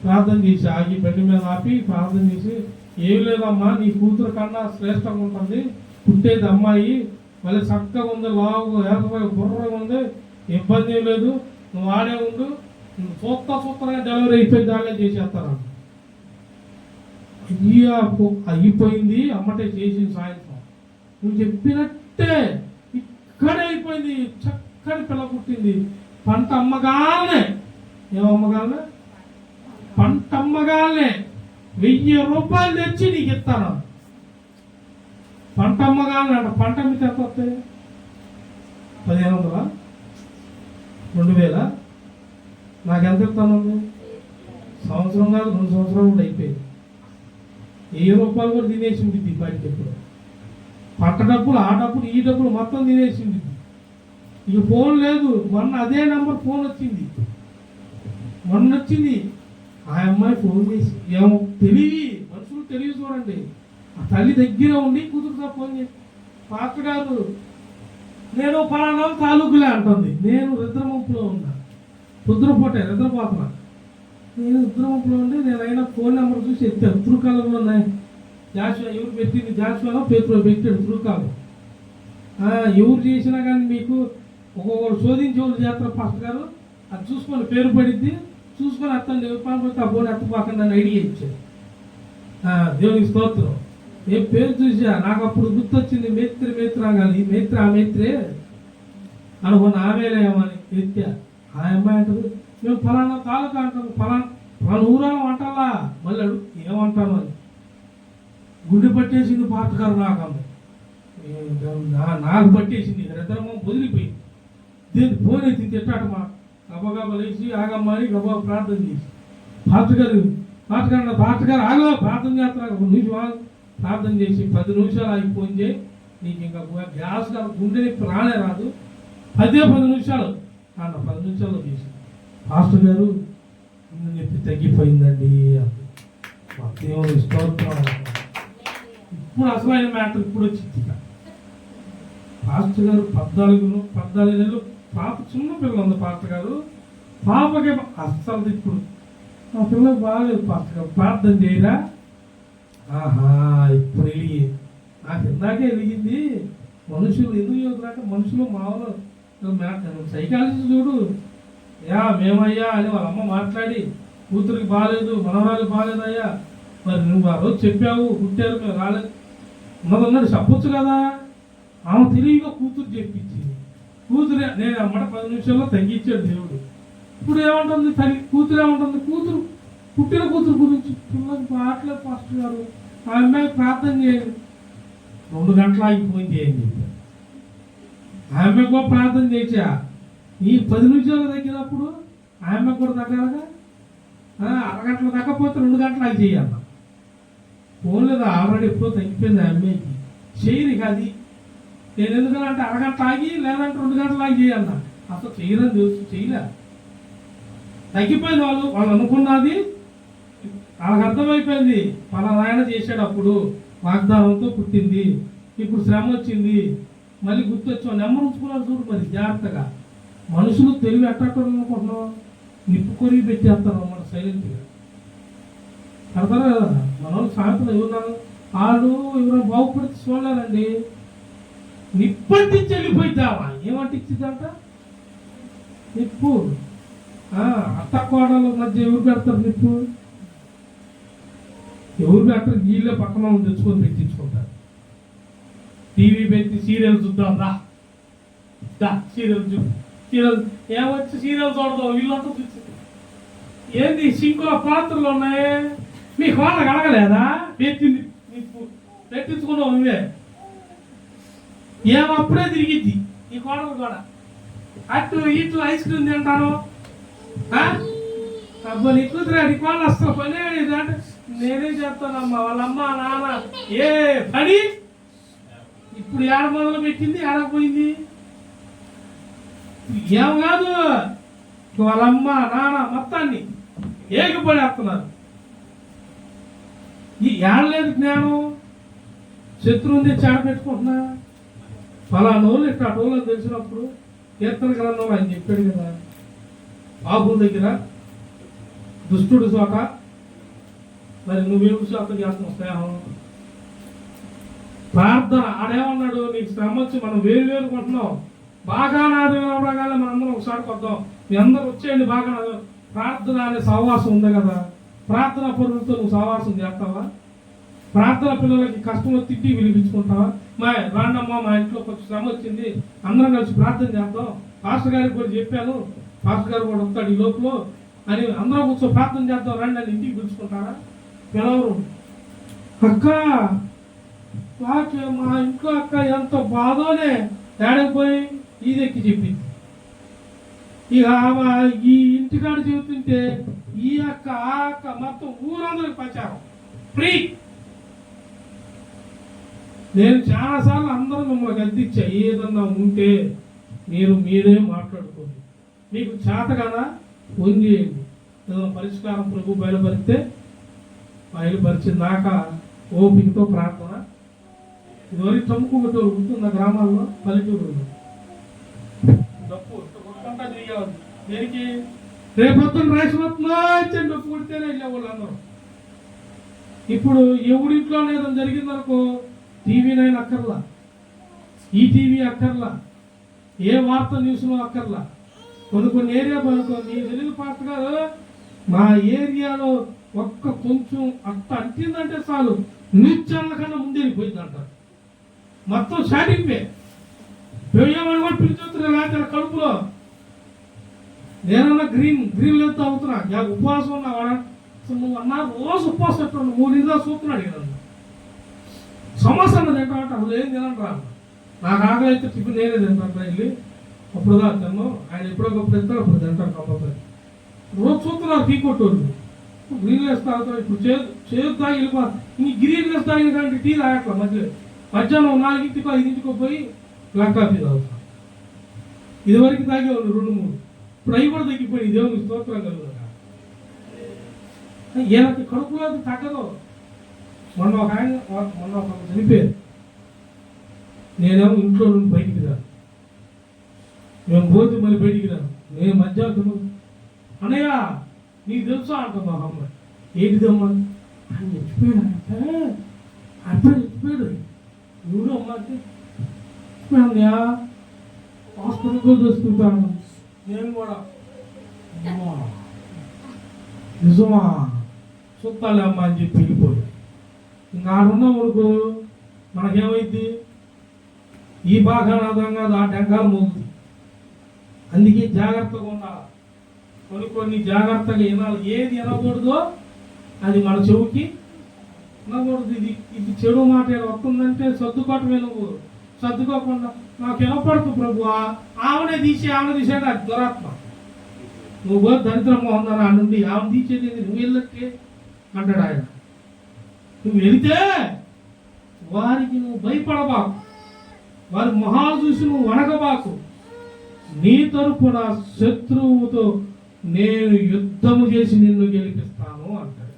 ప్రార్థన చేసి ఆగి బండి మీద ఆపి ప్రార్థన చేసి, ఏం లేదమ్మా, నీ కూతురు కన్నా శ్రేష్టంగా ఉంటుంది, పుట్టేది అమ్మాయి, మళ్ళీ చక్కగా ఉంది, లావుగా ఏర్పడి బుర్రగా ఉంది, ఇబ్బంది ఏం లేదు, నువ్వు ఆడే ఉండు, సూత్రంగా డెలివరీ అయిపోయి దాకా చేసేస్తాను. అయిపోయింది అమ్మటే చేసింది. సాయంత్రం నువ్వు చెప్పినట్టే ఇక్కడే అయిపోయింది. చక్కని పిల్ల పుట్టింది. పంట అమ్మగానే, ఏమమ్మగానే? పంట అమ్మగానే 1000 రూపాయలు తెచ్చి నీకు ఇస్తాను. పంట అమ్మగానే అంట. పంట మీకు ఎంత వస్తాయి? 1500, 2000. నాకెంత ఇస్తాను? సంవత్సరం కాదు, 2 సంవత్సరాలు కూడా అయిపోయింది. 1000 రూపాయలు కూడా తినేసింది బయటకి. ఎప్పుడు పంట డబ్బులు, ఆ డబ్బులు, ఈ డబ్బులు మొత్తం తినేసింది. ఇక ఫోన్ లేదు. మొన్న అదే నెంబర్ ఫోన్ వచ్చింది. ఆ అమ్మాయి ఫోన్ చేసి, ఏమో తెలివి, మనుషులు తెలివి చూడండి. ఆ తల్లి దగ్గర ఉండి కూతురుతో ఫోన్ చేసి, పాత్ర గారు నేను పలానా తాలూకులే అంటుంది. నేను రుద్రముంపులో ఉన్నా, నిద్రపోతున్నా. నేను రుద్రముంపులో ఉండి నేనైనా ఫోన్ నెంబర్ చూసి ఎత్తాను. త్రూకాలు ఉన్నాయి. జాషువా ఎవరు పెట్టింది? జాషువాలో పేతురు పెట్టాడు త్రూకాలు. ఎవరు చేసినా కానీ మీకు ఒక్కొక్కరు శోధించి వాళ్ళు చేస్తారు. పాస్టర్ గారు అది చూసుకొని పేరు పడిద్ది, చూసుకొని అత్తండి పోతే ఆ బోర్డు అత్తపోకండి అని ఐడియా ఇచ్చాడు. దేవునికి స్తోత్రం. ఏ పేరు చూసా నాకు అప్పుడు గుర్తొచ్చింది. మేత్రాగాలి మేత్ర, ఆ మేత్రే అనుకున్న ఆమెలేమని ఎత్తా. ఆ అమ్మాయి అంటారు, మేము ఫలానా తాలూకా అంటాము. మన ఊరాలు అంటాలా మళ్ళీ అడుగు ఏమంటాను అని. గుండె పట్టేసింది పాతకారు నాకు నాకు పట్టేసింది ఇద్దరమో వదిలిపోయింది. దీన్ని ఫోన్ ఎత్తి తిట్టాట మా గబగబ లేచి ఆగమ్మ అని గబా ప్రార్థన చేసి పాతగారు ఆగో ప్రార్థన చేస్తున్నారు. నుంచి ప్రార్థన చేసి 10 నిమిషాలు ఆగి ఫోన్ చేయి, నీకు ఇంకా గ్యాస్ కాదు గుండె నొప్పి రానే రాదు, 10 నిమిషాలు అన్న 10 నిమిషాల్లో చేసి పాస్టర్ గారు గుండె నొప్పి తగ్గిపోయిందండి మా దేవుని స్తోత్రం. ఇప్పుడు అసలైన మ్యాటర్ ఇప్పుడు వచ్చింది. పాస్టర్ గారు 14 నెలలు పాప చిన్న పిల్లలు ఉంది. పాస్టర్ గారు పాపకి అస్సలు ఇప్పుడు ఆ పిల్లలకు బాగాలేదు. పాస్టర్ గారు ప్రార్థన చేయరా? ఆహా ఇప్పుడు వెలిగి నాకు ఇందాకే వెలిగింది. మనుషులు ఎందుకు చదువుతున్నాక మనుషులు మామూలు సైకాలజీ చూడు మేమయ్యా అని వాళ్ళ అమ్మ మాట్లాడి కూతురికి బాగాలేదు మనవరాలు బాగాలేదయ్యా మరి నువ్వు ఆ రోజు చెప్పావు పుట్టారు మేము రాలేదు ఉన్నదన్నాడు చెప్పొచ్చు కదా. ఆమె తెలివిగా కూతురు చెప్పించింది. కూతురే నేను అమ్మట 10 నిమిషాల్లో తగ్గించాడు దేవుడు. ఇప్పుడు ఏమంటుంది తల్లి కూతురు ఏమంటుంది? పుట్టిన కూతురు గురించి పిల్లలకు మాట్లాడు పాస్టర్ గారు ఆ అమ్మాయి ప్రార్థన చేయండి. 2 గంటలు ఆగిపోయింది చేయండి. ఆ అమ్మాయి కూడా ప్రార్థన చేసా ఈ 10 నిమిషాలు తగ్గినప్పుడు ఆ అమ్మాయి కూడా తగ్గాలగా. అరగంటలు తగ్గకపోతే 2 గంటలు ఆగి చేయాల. ఫోన్ లేదా ఆల్రెడీ ఎప్పుడో తగ్గిపోయింది ఆ అమ్మాయికి. చేయరు అది. నేను ఎందుకంటే అరగంట ఆగి లేదంటే 2 గంటలు ఆగి చేయాలన్నా అసలు చేయరని తెలుసు చేయలే. తగ్గిపోయింది వాళ్ళు అనుకున్నది వాళ్ళకి అర్థమైపోయింది. పలానాయన చేశాడు అప్పుడు వాగ్దానంతో పుట్టింది, ఇప్పుడు శ్రమ వచ్చింది మళ్ళీ గుర్తొచ్చాం నెంబర్ ఉంచుకున్నారు చూడు. మరి జాగ్రత్తగా మనుషులు తెలివి ఎట్టడం అనుకుంటున్నాం నిప్పు కొరిగి పెట్టేస్తారు మన సైలెంట్గా. కడతారా కదా మన వాళ్ళు సాయంత్రం ఎవరున్నారు వాళ్ళు ఎవరైనా బాగుపడితే చూడలేరండి. నిప్పంటించి వెళ్ళిపోయిద్దామా ఏమంటించిందంట నిప్పు. అత్త కోడల మధ్య ఎవరు పెడతారు నిప్పు? ఎవరు పెట్టరు? వీళ్ళే పక్కన తెచ్చుకొని పెట్టించుకుంటారు. టీవీ పెట్టి సీరియల్ చూద్దాం దా సీరియల్ ఏమొచ్చి సీరియల్ చూడదాం వీళ్ళంతా చూసి ఏంది సింకుల పాత్రలు ఉన్నాయి మీకు వాళ్ళకి అడగలేదా? పెట్టింది నిప్పు పెట్టించుకున్నావు నువ్వే. ఏమప్పుడే తిరిగిద్ది ఈ కోడలు కూడా. అటు ఇటు ఐస్ క్రీమ్ తింటాను అబ్బా నీ కూతురు నీ కోళ్ళు అసలు పని అంటే నేనే చెప్తానమ్మా వాళ్ళమ్మ నాన్న ఏ పని ఇప్పుడు ఏడ మొదలు పెట్టింది ఏడపోయింది ఏం కాదు. వాళ్ళమ్మ నాన్న మొత్తాన్ని ఏగిపడేస్తున్నారు. ఈ ఏడలేదు జ్ఞానం. శత్రువుని చాడ పెట్టుకుంటున్నా ఫలానోళ్ళు ఇట్లా అటోళ్ళు తెలిసినప్పుడు కీర్తన గ్రంథం ఆయన చెప్పాడు కదా బాబుల దగ్గర దుష్టుడు చోట మరి నువ్వేమి చోట చేస్తున్నావు స్నేహం ప్రార్థన. ఆడేమన్నాడు నీకు శ్రమ వచ్చి మనం వేరు కొంటున్నాం బాగా నాదగానే మనందరం ఒకసారికి వద్దాం మీ అందరూ వచ్చేయండి బాగా ప్రార్థన అనే సహవాసం ఉంది కదా. ప్రార్థన పరులతో నువ్వు సహవాసం చేస్తావా? ప్రార్థన పిల్లలకి కష్టం తిట్టి వినిపించుకుంటావా? రాండమ్మా మా ఇంట్లో కొంచెం శ్రమ వచ్చింది అందరం కలిసి ప్రార్థన చేద్దాం పాస్టర్ గారికి కూడా చెప్పాను పాస్టర్ గారు కూడా వస్తాడు ఈ లోపల అని అందరం కూర్చో ప్రార్థన చేద్దాం రండి అని ఇంటికి పిలుచుకుంటారా? పిలవరు. అక్క మా ఇంట్లో అక్క ఎంత బాధోనే తేడకపోయి ఈదెక్కి చెప్పింది. ఇక ఈ ఇంటికాడ చెబుతుంటే ఈ అక్క ఆ అక్క మొత్తం ఊరందరికి ప్రచారం ఫ్రీ. నేను చాలాసార్లు అందరూ మిమ్మల్ని గద్దించా ఏదన్నా ఉంటే మీరే మాట్లాడుకోండి. మీకు చేత కదా ఫోన్ చేయండి. ఏదైనా పరిష్కారం ప్రభు బయలుపరిచిందాక ఓపికతో ప్రార్థన. ఇదివరకు చమ్ముకుంటూ ఉంటున్న గ్రామాల్లో పల్లెటూరులో డప్పు కొట్టుకుంటా తిరిగేవాళ్ళు. దేనికి? రేపొద్దున రైస్ వచ్చి డప్పు కొడితేనే వెళ్ళేవాళ్ళు అందరూ. ఇప్పుడు ఎవరింట్లో ఏదైనా జరిగిందనుకో టీవీ 9 అక్కర్లా, ఈటీవీ అక్కర్లా, ఏ వార్త న్యూస్లో అక్కర్లా. కొన్ని ఏరియా పడుకోండి తెలుగు పాస్టర్ గారు మా ఏరియాలో ఒక్క కొంచెం అట్ట అంటిందంటే చాలు న్యూస్ ఛానల్ కన్నా ముందే వెళ్ళిపోయింది అంటారు. మొత్తం షాటింగ్ పెయ్యమని కూడా పిలిచొస్తున్నా లేకపోతే కడుపులో నేనన్నా గ్రీన్ లేదు తాగుతున్నా ఉపవాసం ఉన్నా అసలు నువ్వు అన్నా రోజు ఉపవాసం పెట్టాను 3 రోజులు చూస్తున్నాడు కదా సమస్య తింటా అంటే అసలు ఏం తినండి రా నాకు ఆకలి అయితే టిఫిన్ నేనే తింటాను వెళ్ళి అప్పుడుదా తిన్నాను ఆయన ఎప్పుడొకప్పుడు ఇస్తాడు అప్పుడు తింటాను కంపల్సరీ రోజు చూస్తున్నారు టీ కొట్టోళ్ళు గ్రీన్ రైస్ తాగుతారు ఇప్పుడు చేదు తాగి వెళ్ళిపో ఈ గ్రీన్ రైస్ తాగిన కానీ టీ తాగట్లా మధ్యాహ్నం 4ంటికో 5ంటికో పోయి బ్లాక్ కాఫీ తాగుతాం ఇదివరకు తాగేవాళ్ళు 2-3 ఇప్పుడు అవి కూడా తగ్గిపోయి దేవునికి స్తోత్రం కలుగుతారు ఈయనకి కడుపులో అది తగ్గదు మొన్న ఒక చనిపోయారు నేనేమో ఇంట్లో నుండి బయటికి రాను మేము పోతే మళ్ళీ బయటికి రాను నేను మధ్యాహ్నం అన్నయ్య నీకు తెలుసా అంటున్నా అమ్మ ఏంటిదమ్మా ఆయన చచ్చిపోయాడు అప్పుడే చచ్చిపోయాడు ఎవడు అమ్మ అంటే అన్నయ్య హాస్పిటల్కి చూసుకుంటాను నేను కూడా నిజమా చూస్తాలే అమ్మ అని చెప్పి వెళ్ళిపోయాడు ఇంకా ఆడున్నాం వరకు మనకేమైంది ఈ బాగానాదంగా ఆ డెంగాలు మోగుతుంది అందుకే జాగ్రత్తగా ఉండాలి కొన్ని జాగ్రత్తగా వినాలి ఏది వినకూడదో అది మన చెవుకి వినకూడదు ఇది చెడు మాట వస్తుందంటే సర్దుకోవటమే నువ్వు సర్దుకోకుండా నాకు వినపడుతు ప్రభు ఆమెనే తీసాడు అది దురాత్మ నువ్వు దరిద్రం ఉందరా నుండి ఆమె తీసేది నువ్వు వెళ్ళట్టే అంటాడు ఆయన నువ్వు వెళితే వారికి నువ్వు భయపడబాకు వారి మొహాలు చూసి నువ్వు వణకబాకు నీ తరపున శత్రువుతో నేను యుద్ధము చేసి నిన్ను గెలిపిస్తాను అంటాడు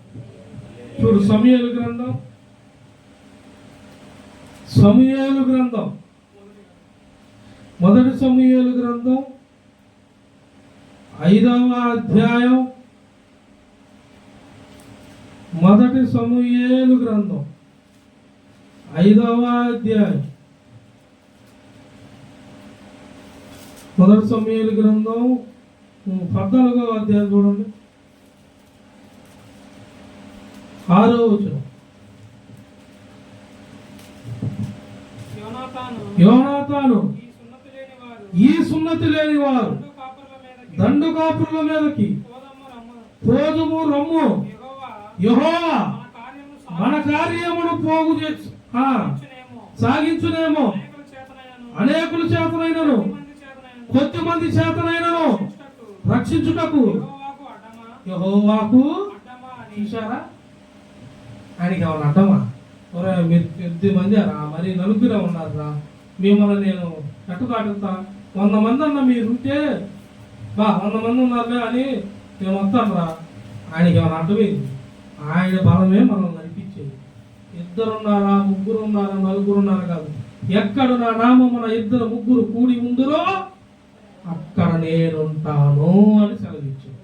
చూడు సమూయేలు గ్రంథం మొదటి సమూయేలు గ్రంథం 5వ అధ్యాయం మొదటి సమూయేలు గ్రంథం 5వ అధ్యాయం మొదటి సమూయేలు గ్రంథం 14వ అధ్యాయం చూడండి 6వ వచనం యోనాతాను ఈ సున్నతి లేని వారు దండు కాపురుల మీదకి పోదుము రమ్ము యెహోవా మన కార్యమును పోగు చేసి సాగించునేమో అనేకుల చేతనైనను కొద్ది మంది చేతనైనను రక్షించుటకు యెహోవాకు చూశారా ఆయనకి ఏమన్నా అడ్డమా మీరు 8 మంది మరి నలుగురే ఉన్నారా మిమ్మల్ని నేను కట్టుకాటుతా 100 మంది అన్న మీరుంటే 100 మంది ఉన్నారులే అని నేను వస్తాను రా ఆయనకి ఏమైనా అడ్డమైంది ఆయన బలమే మనం నడిపించేది 2 ఉన్నారా 3 ఉన్నారా 4 ఉన్నారా కాదు ఎక్కడ నా నామమున 2 3 కూడి ఉందరో అక్కడ నేనుంటాను అని సెలవిచ్చాను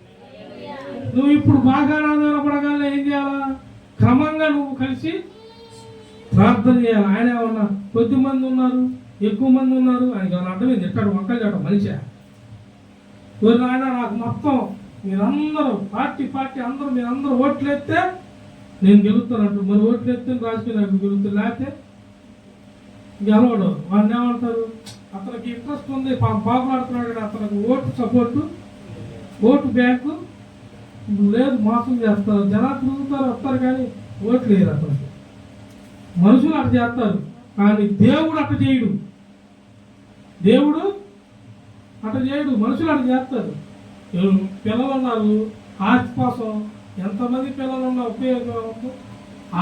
నువ్వు ఇప్పుడు బాగా ఆధారపడగానే ఏం చేయాలా క్రమంగా నువ్వు కలిసి ప్రార్థన చేయాలి ఆయన ఏమన్నా కొద్ది మంది ఉన్నారు ఎక్కువ మంది ఉన్నారు ఆయనకి ఏమన్నా అర్థమైంది ఎక్కడ వంకలు చేయడం మనిషి ఆయన నాకు మొత్తం మీరందరూ పార్టీ అందరూ మీరందరూ ఓట్లు ఎత్తే నేను గెలుస్తానంటు మరి ఓట్లు ఎత్తే రాజకీయ నాయకుడు గెలుస్తాను లేకపోతే గెలవడు వాడిని ఏమంటారు అతనికి ఇంట్రెస్ట్ ఉంది పాపులాడుతున్నాడు కానీ అతనికి ఓటు సపోర్టు ఓటు బ్యాంకు లేదు మోసం చేస్తారు జనాలు తిరుగుతారు వస్తారు కానీ ఓట్లు లేరు అతనికి మనుషులు అట్ట చేస్తారు కానీ దేవుడు అట్ట చేయడు మనుషులు అట్ట చేస్తారు పిల్లలు ఉన్నారు ఆస్తి కోసం ఎంతమంది పిల్లలు ఉన్నా ఉపయోగం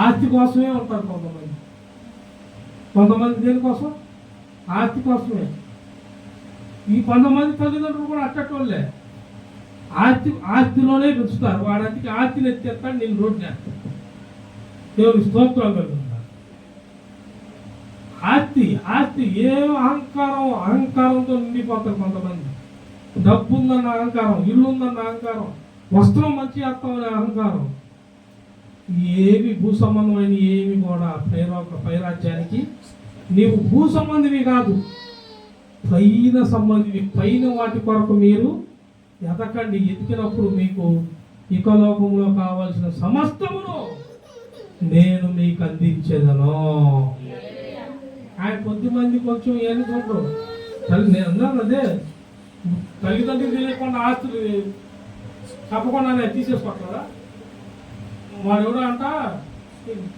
ఆస్తి కోసమే ఉంటారు కొంతమంది దేనికోసం ఆస్తి కోసమే ఈ కొంతమంది తల్లిదండ్రులు కూడా అట్టటోళ్ళే ఆస్తిలోనే పెంచుతారు వాడంటికి ఆస్తిని ఎత్తేస్తాడు నేను రోడ్డు చేస్తాను దేవుని స్తోత్రాలు కలుగుతారు ఆస్తి ఏ అహంకారంతో నిండిపోతారు కొంతమంది డబ్బు ఉందన్న అహంకారం ఇల్లు ఉందన్న అహంకారం వస్త్రం మంచి అర్థమనే అహంకారం ఏవి భూ సంబంధమైన ఏమి కూడా పైరాజ్యానికి నీవు భూ సంబంధివి కాదు పైన సంబంధివి పైన వాటి కొరకు మీరు ఎదకండి ఎదికినప్పుడు మీకు ఇకలోకంలో కావాల్సిన సమస్తమును నేను మీకు అందించేదను ఆయన కొద్దిమంది కొంచెం ఏమి చూడరు నేను అన్నాను అదే తల్లిదండ్రులు తెలియకుండా ఆస్తులు తప్పకుండానే తీసేసుకుంటారా వాడు ఎవడో అంట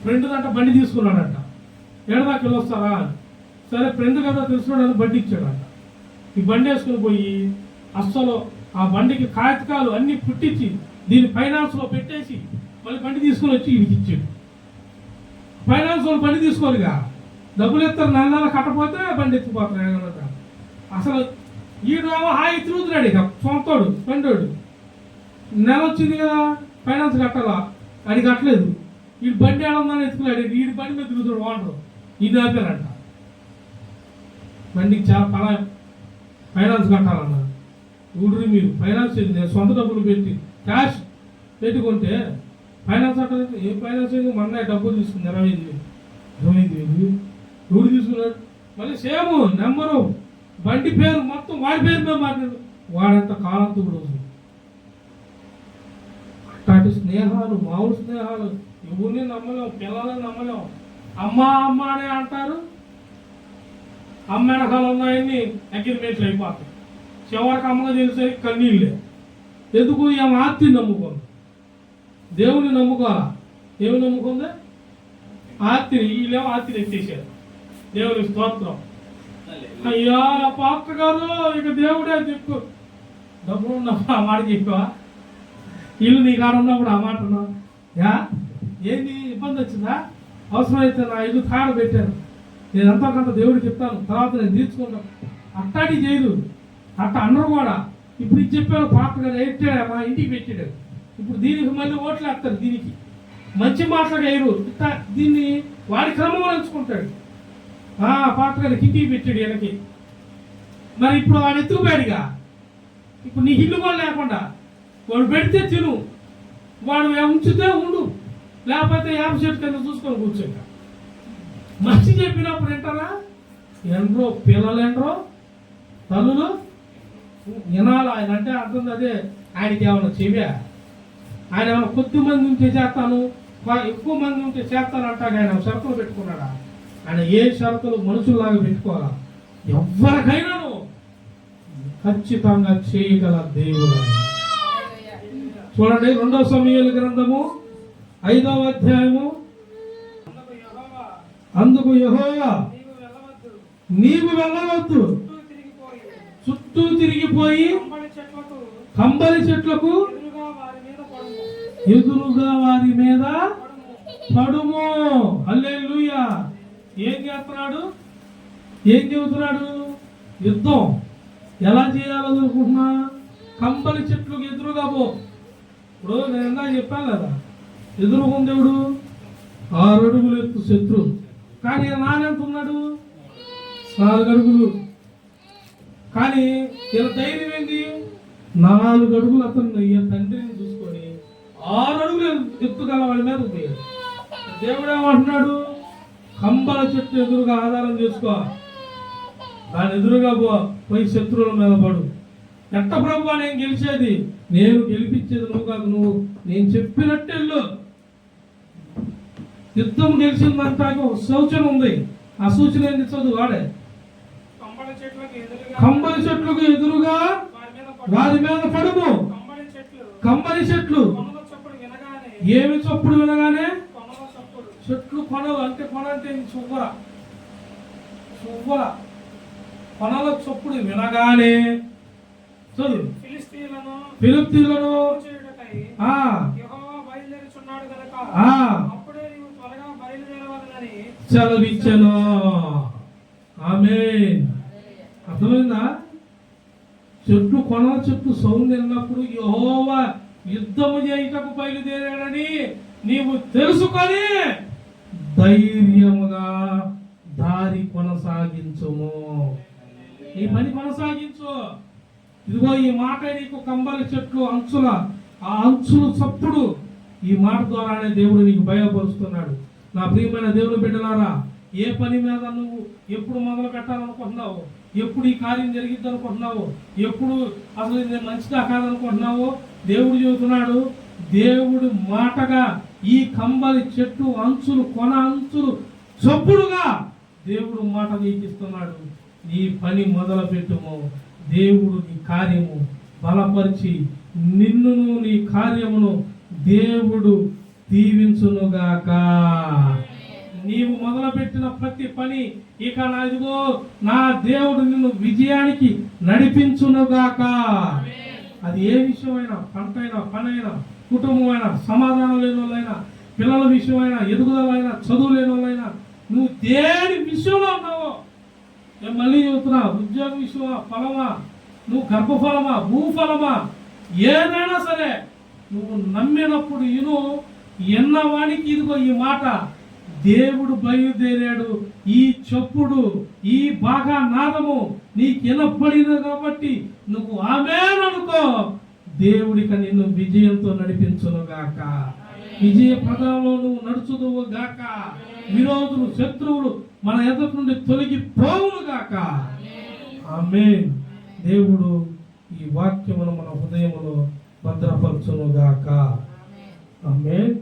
ఫ్రెండ్ అంట బండి తీసుకున్నాడంట. ఏడదాకా వెళ్ళొస్తారా? సరే ఫ్రెండ్ కదా తెలుసుకున్నాడని బండి ఇచ్చాడంట. ఈ బండి వేసుకుని పోయి అస్సలు ఆ బండికి కాగితాలు అన్నీ పుట్టించి దీన్ని ఫైనాన్స్లో పెట్టేసి మళ్ళీ బండి తీసుకుని వచ్చి వీడికి ఇచ్చాడు. ఫైనాన్స్ వాళ్ళు బండి తీసుకోరుగా, డబ్బులు ఎత్తారు, నెల కట్టపోతే బండి ఎత్తిపోతారు. అసలు ఈడు హాయి తిరుగుతున్నాడు ఇక సొంతోడు ఫ్రెండోడు. నెల వచ్చింది కదా ఫైనాన్స్ కట్టాలా, అది కట్టలేదు. వీడు బండి ఏడుందని ఎత్తుకున్నాడు, వీడి బండి మీద తిరుగుతాడు వాడరు. ఇది ఆపారంట. బండికి చాలా ఫైనాన్స్ కట్టాలన్నారు. ఊడిరి మీరు ఫైనాన్స్ నేను సొంత డబ్బులు పెట్టి క్యాష్ పెట్టుకుంటే ఫైనాన్స్ అంటే ఏం ఫైనాన్స్ అయింది? మొన్న డబ్బులు తీసుకుంది 25,000 ఊడి తీసుకున్నాడు. మళ్ళీ సేమ్ నెంబరు బండి పేరు మొత్తం వాడి పేరు మీద మాట్లాడు. వాడంత కాలంతుడు. అట్లాంటి స్నేహాలు మామూలు స్నేహాలు ఎవరిని నమ్మలేం, పిల్లలని నమ్మలేం. అమ్మ అమ్మ అనే అంటారు, అమ్మ వెనకాల ఉన్నాయని అగ్రిమెంట్లు అయిపోతాయి. చివరికి అమ్మగా తెలిసే కన్నీళ్ళే. ఎందుకు? ఏం ఆర్తిని నమ్ముకోండి, దేవుని నమ్ముకోవాలా. దేవుని నమ్ముకుందే ఆర్తిని, వీళ్ళేమో ఆర్తిని ఎత్తేసారు. దేవుని స్తోత్రం. అయ్యా పాస్టర్ గారు ఇక దేవుడే దిక్కు. డబ్బులు ఉన్నప్పుడు ఆ మాట చెప్పా, ఇల్లు నీ కాడ ఉన్నప్పుడు ఆ మాట ఉన్నావు. యా ఏంది ఇబ్బంది వచ్చిందా? అవసరమైతే నా ఇల్లు కాడ పెట్టాను, నేను ఎంతకంత దేవుడికి చెప్తాను, తర్వాత నేను తీర్చుకుంటాను. అట్టాడి చేయదు, అట్ట అన్నారు కూడా. ఇప్పుడు ఇది చెప్పాను, పాస్టర్ గారు ఎట్టాడు మా ఇంటికి పెట్టాడు. ఇప్పుడు దీనికి మళ్ళీ ఓట్లు వేస్తారు, దీనికి మంచి మాటలు వేయరు. దీన్ని వాడి క్రమంలో ఎంచుకుంటాడు. పాస్టర్ గారికి ఇంటికి పెట్టాడు వెనక్కి. మరి ఇప్పుడు వాడు ఎత్తుకుపోయాడుగా. ఇప్పుడు నీకు ఇల్లు కూడా లేకుండా వాడు పెడితే తిను, వాడు ఉంచితే ఉండు, లేకపోతే యాప చెట్టు కింద చూసుకొని కూర్చోక. మంచి చెప్పినప్పుడు వింటారా? ఎండ్రో పిల్లలు ఎండ్రో తల్లులు వినాలి. ఆయన అంటే అర్థం అదే. ఆయనకి ఏమన్నా చెవ్యా? ఆయన ఏమైనా కొద్ది మంది ఉంటే చేస్తాను, ఎక్కువ మంది ఉంటే చేస్తాను అంటాడు. ఆయన షరతులు పెట్టుకున్నాడా? ఆయన ఏ షరతులు మనుషుల్లాగా పెట్టుకోవాలా? ఎవరికైనాను ఖచ్చితంగా చేయగల దేవుడు. చూడండి 2వ సమూయేలు గ్రంథము 5వ అధ్యాయము. అందుకు యెహోవా నీవు వెళ్ళవద్దు, చుట్టూ తిరిగిపోయి కంబలి చెట్లకు ఎదురుగా వారి మీద పడుము. హల్లెలూయా. ఏం చేస్తున్నాడు? ఏం చెబుతున్నాడు? యుద్ధం ఎలా చేయాలనుకుంటున్నా? కంబలి చెట్లకు ఎదురుగా పో. ఇప్పుడు నేను ఇందాక చెప్పాను కదా, ఎదురుగా దేవుడు 6 అడుగులు ఎత్తు శత్రువు, కానీ నానెంత ఉన్నాడు? 4 అడుగులు. కానీ ఇలా ధైర్యం ఏంటి? 4 అడుగులు అతను తండ్రిని చూసుకొని 6 అడుగులు ఎత్తుగల వాళ్ళ మీద పోయాడు. దేవుడు ఏమంటున్నాడు? కంబల చెట్టు ఎదురుగా ఆధారం చేసుకో, దాని ఎదురుగా పోయి శత్రువుల మీద పడు. ఎట్ట ప్రభు నేను గెలిచేది? నేను గెలిపించేది నువ్వు కాదు, నువ్వు నేను చెప్పినట్టు వెళ్ళు. యుద్ధం గెలిచిందంటే ఒక సూచన ఉంది. ఆ సూచన ఏంటి? చదువు వాడే. కంబలి చెట్లకు ఎదురుగా వారి మీద పడుము. కంబలి చెట్లు ఏమి చప్పుడు వినగానే, చెట్లు కొనలు అంటే కొన అంటే చువ్వర కొనల చప్పుడు వినగానే చదువు. ఫిలిష్తీయులను చలవించెను. ఆమేన్. అర్థమైందా? చెట్లు కొనల చెట్టు సౌండ్ విన్నప్పుడు యెహోవా యుద్ధము చేయుటకు బయలుదేరాడని నీవు తెలుసుకొని ధైర్యముగా దారి కొనసాగించుము. ఈ పని కొనసాగించు. ఇదిగో ఈ మాట నీకు కంబలి చెట్లు అంచుల ఆ అంచులు చప్పుడు ఈ మాట ద్వారానే దేవుడు నీకు భయపరుస్తున్నాడు. నా ప్రియమైన దేవుని బిడ్డలారా, ఏ పని మీద నువ్వు ఎప్పుడు మొదలు పెట్టాలనుకుంటున్నావు, ఎప్పుడు ఈ కార్యం జరిగిద్ది అనుకుంటున్నావు, ఎప్పుడు అసలు ఇది మంచిగా కాదనుకుంటున్నావో దేవుడు చెబుతున్నాడు. దేవుడు మాటగా ఈ కంబలి చెట్టు అంచులు కొన అంచులు చప్పుడుగా దేవుడు మాట నీకిస్తున్నాడు. నీ పని మొదలు పెట్టుము. దేవుడు నీ కార్యము బలపరిచి నిన్నును నీ కార్యమును దేవుడు దీవించునుగాక. నీవు మొదలుపెట్టిన ప్రతి పని ఇక ఇదిగో నా దేవుడు నిన్ను విజయానికి నడిపించునుగాక. అది ఏ విషయమైనా, పంటైనా, పనైనా, కుటుంబమైనా, సమాధానం లేని వాళ్ళైనా, పిల్లల విషయమైనా, ఎదుగుదలైనా, చదువు లేని వాళ్ళైనా, నువ్వు దేని విషయంలో ఉన్నావో, నేను మళ్ళీ చెబుతున్నా, ఉద్యోగ విషయమా, ఫలమా, నువ్వు గర్భఫలమా, భూఫలమా, ఏదైనా సరే నువ్వు నమ్మినప్పుడు ఎన్నవానికి ఇదిగో ఈ మాట, దేవుడు బయలుదేరాడు, ఈ చప్పుడు, ఈ బాగా నాదము నీకు వినపడినది కాబట్టి నువ్వు ఆమేన్ అనుకో. దేవుడిక నిన్ను విజయంతో నడిపించును గాక. విజయ పదంలో నువ్వు నడుచుదువు గాక. విరోధులు, శత్రువులు మన ఎదుటి నుండి తొలగిపోవును గాక. ఆమేన్. దేవుడు ఈ వాక్యమును మన హృదయములో భద్రపరచును గాక. ఆమేన్.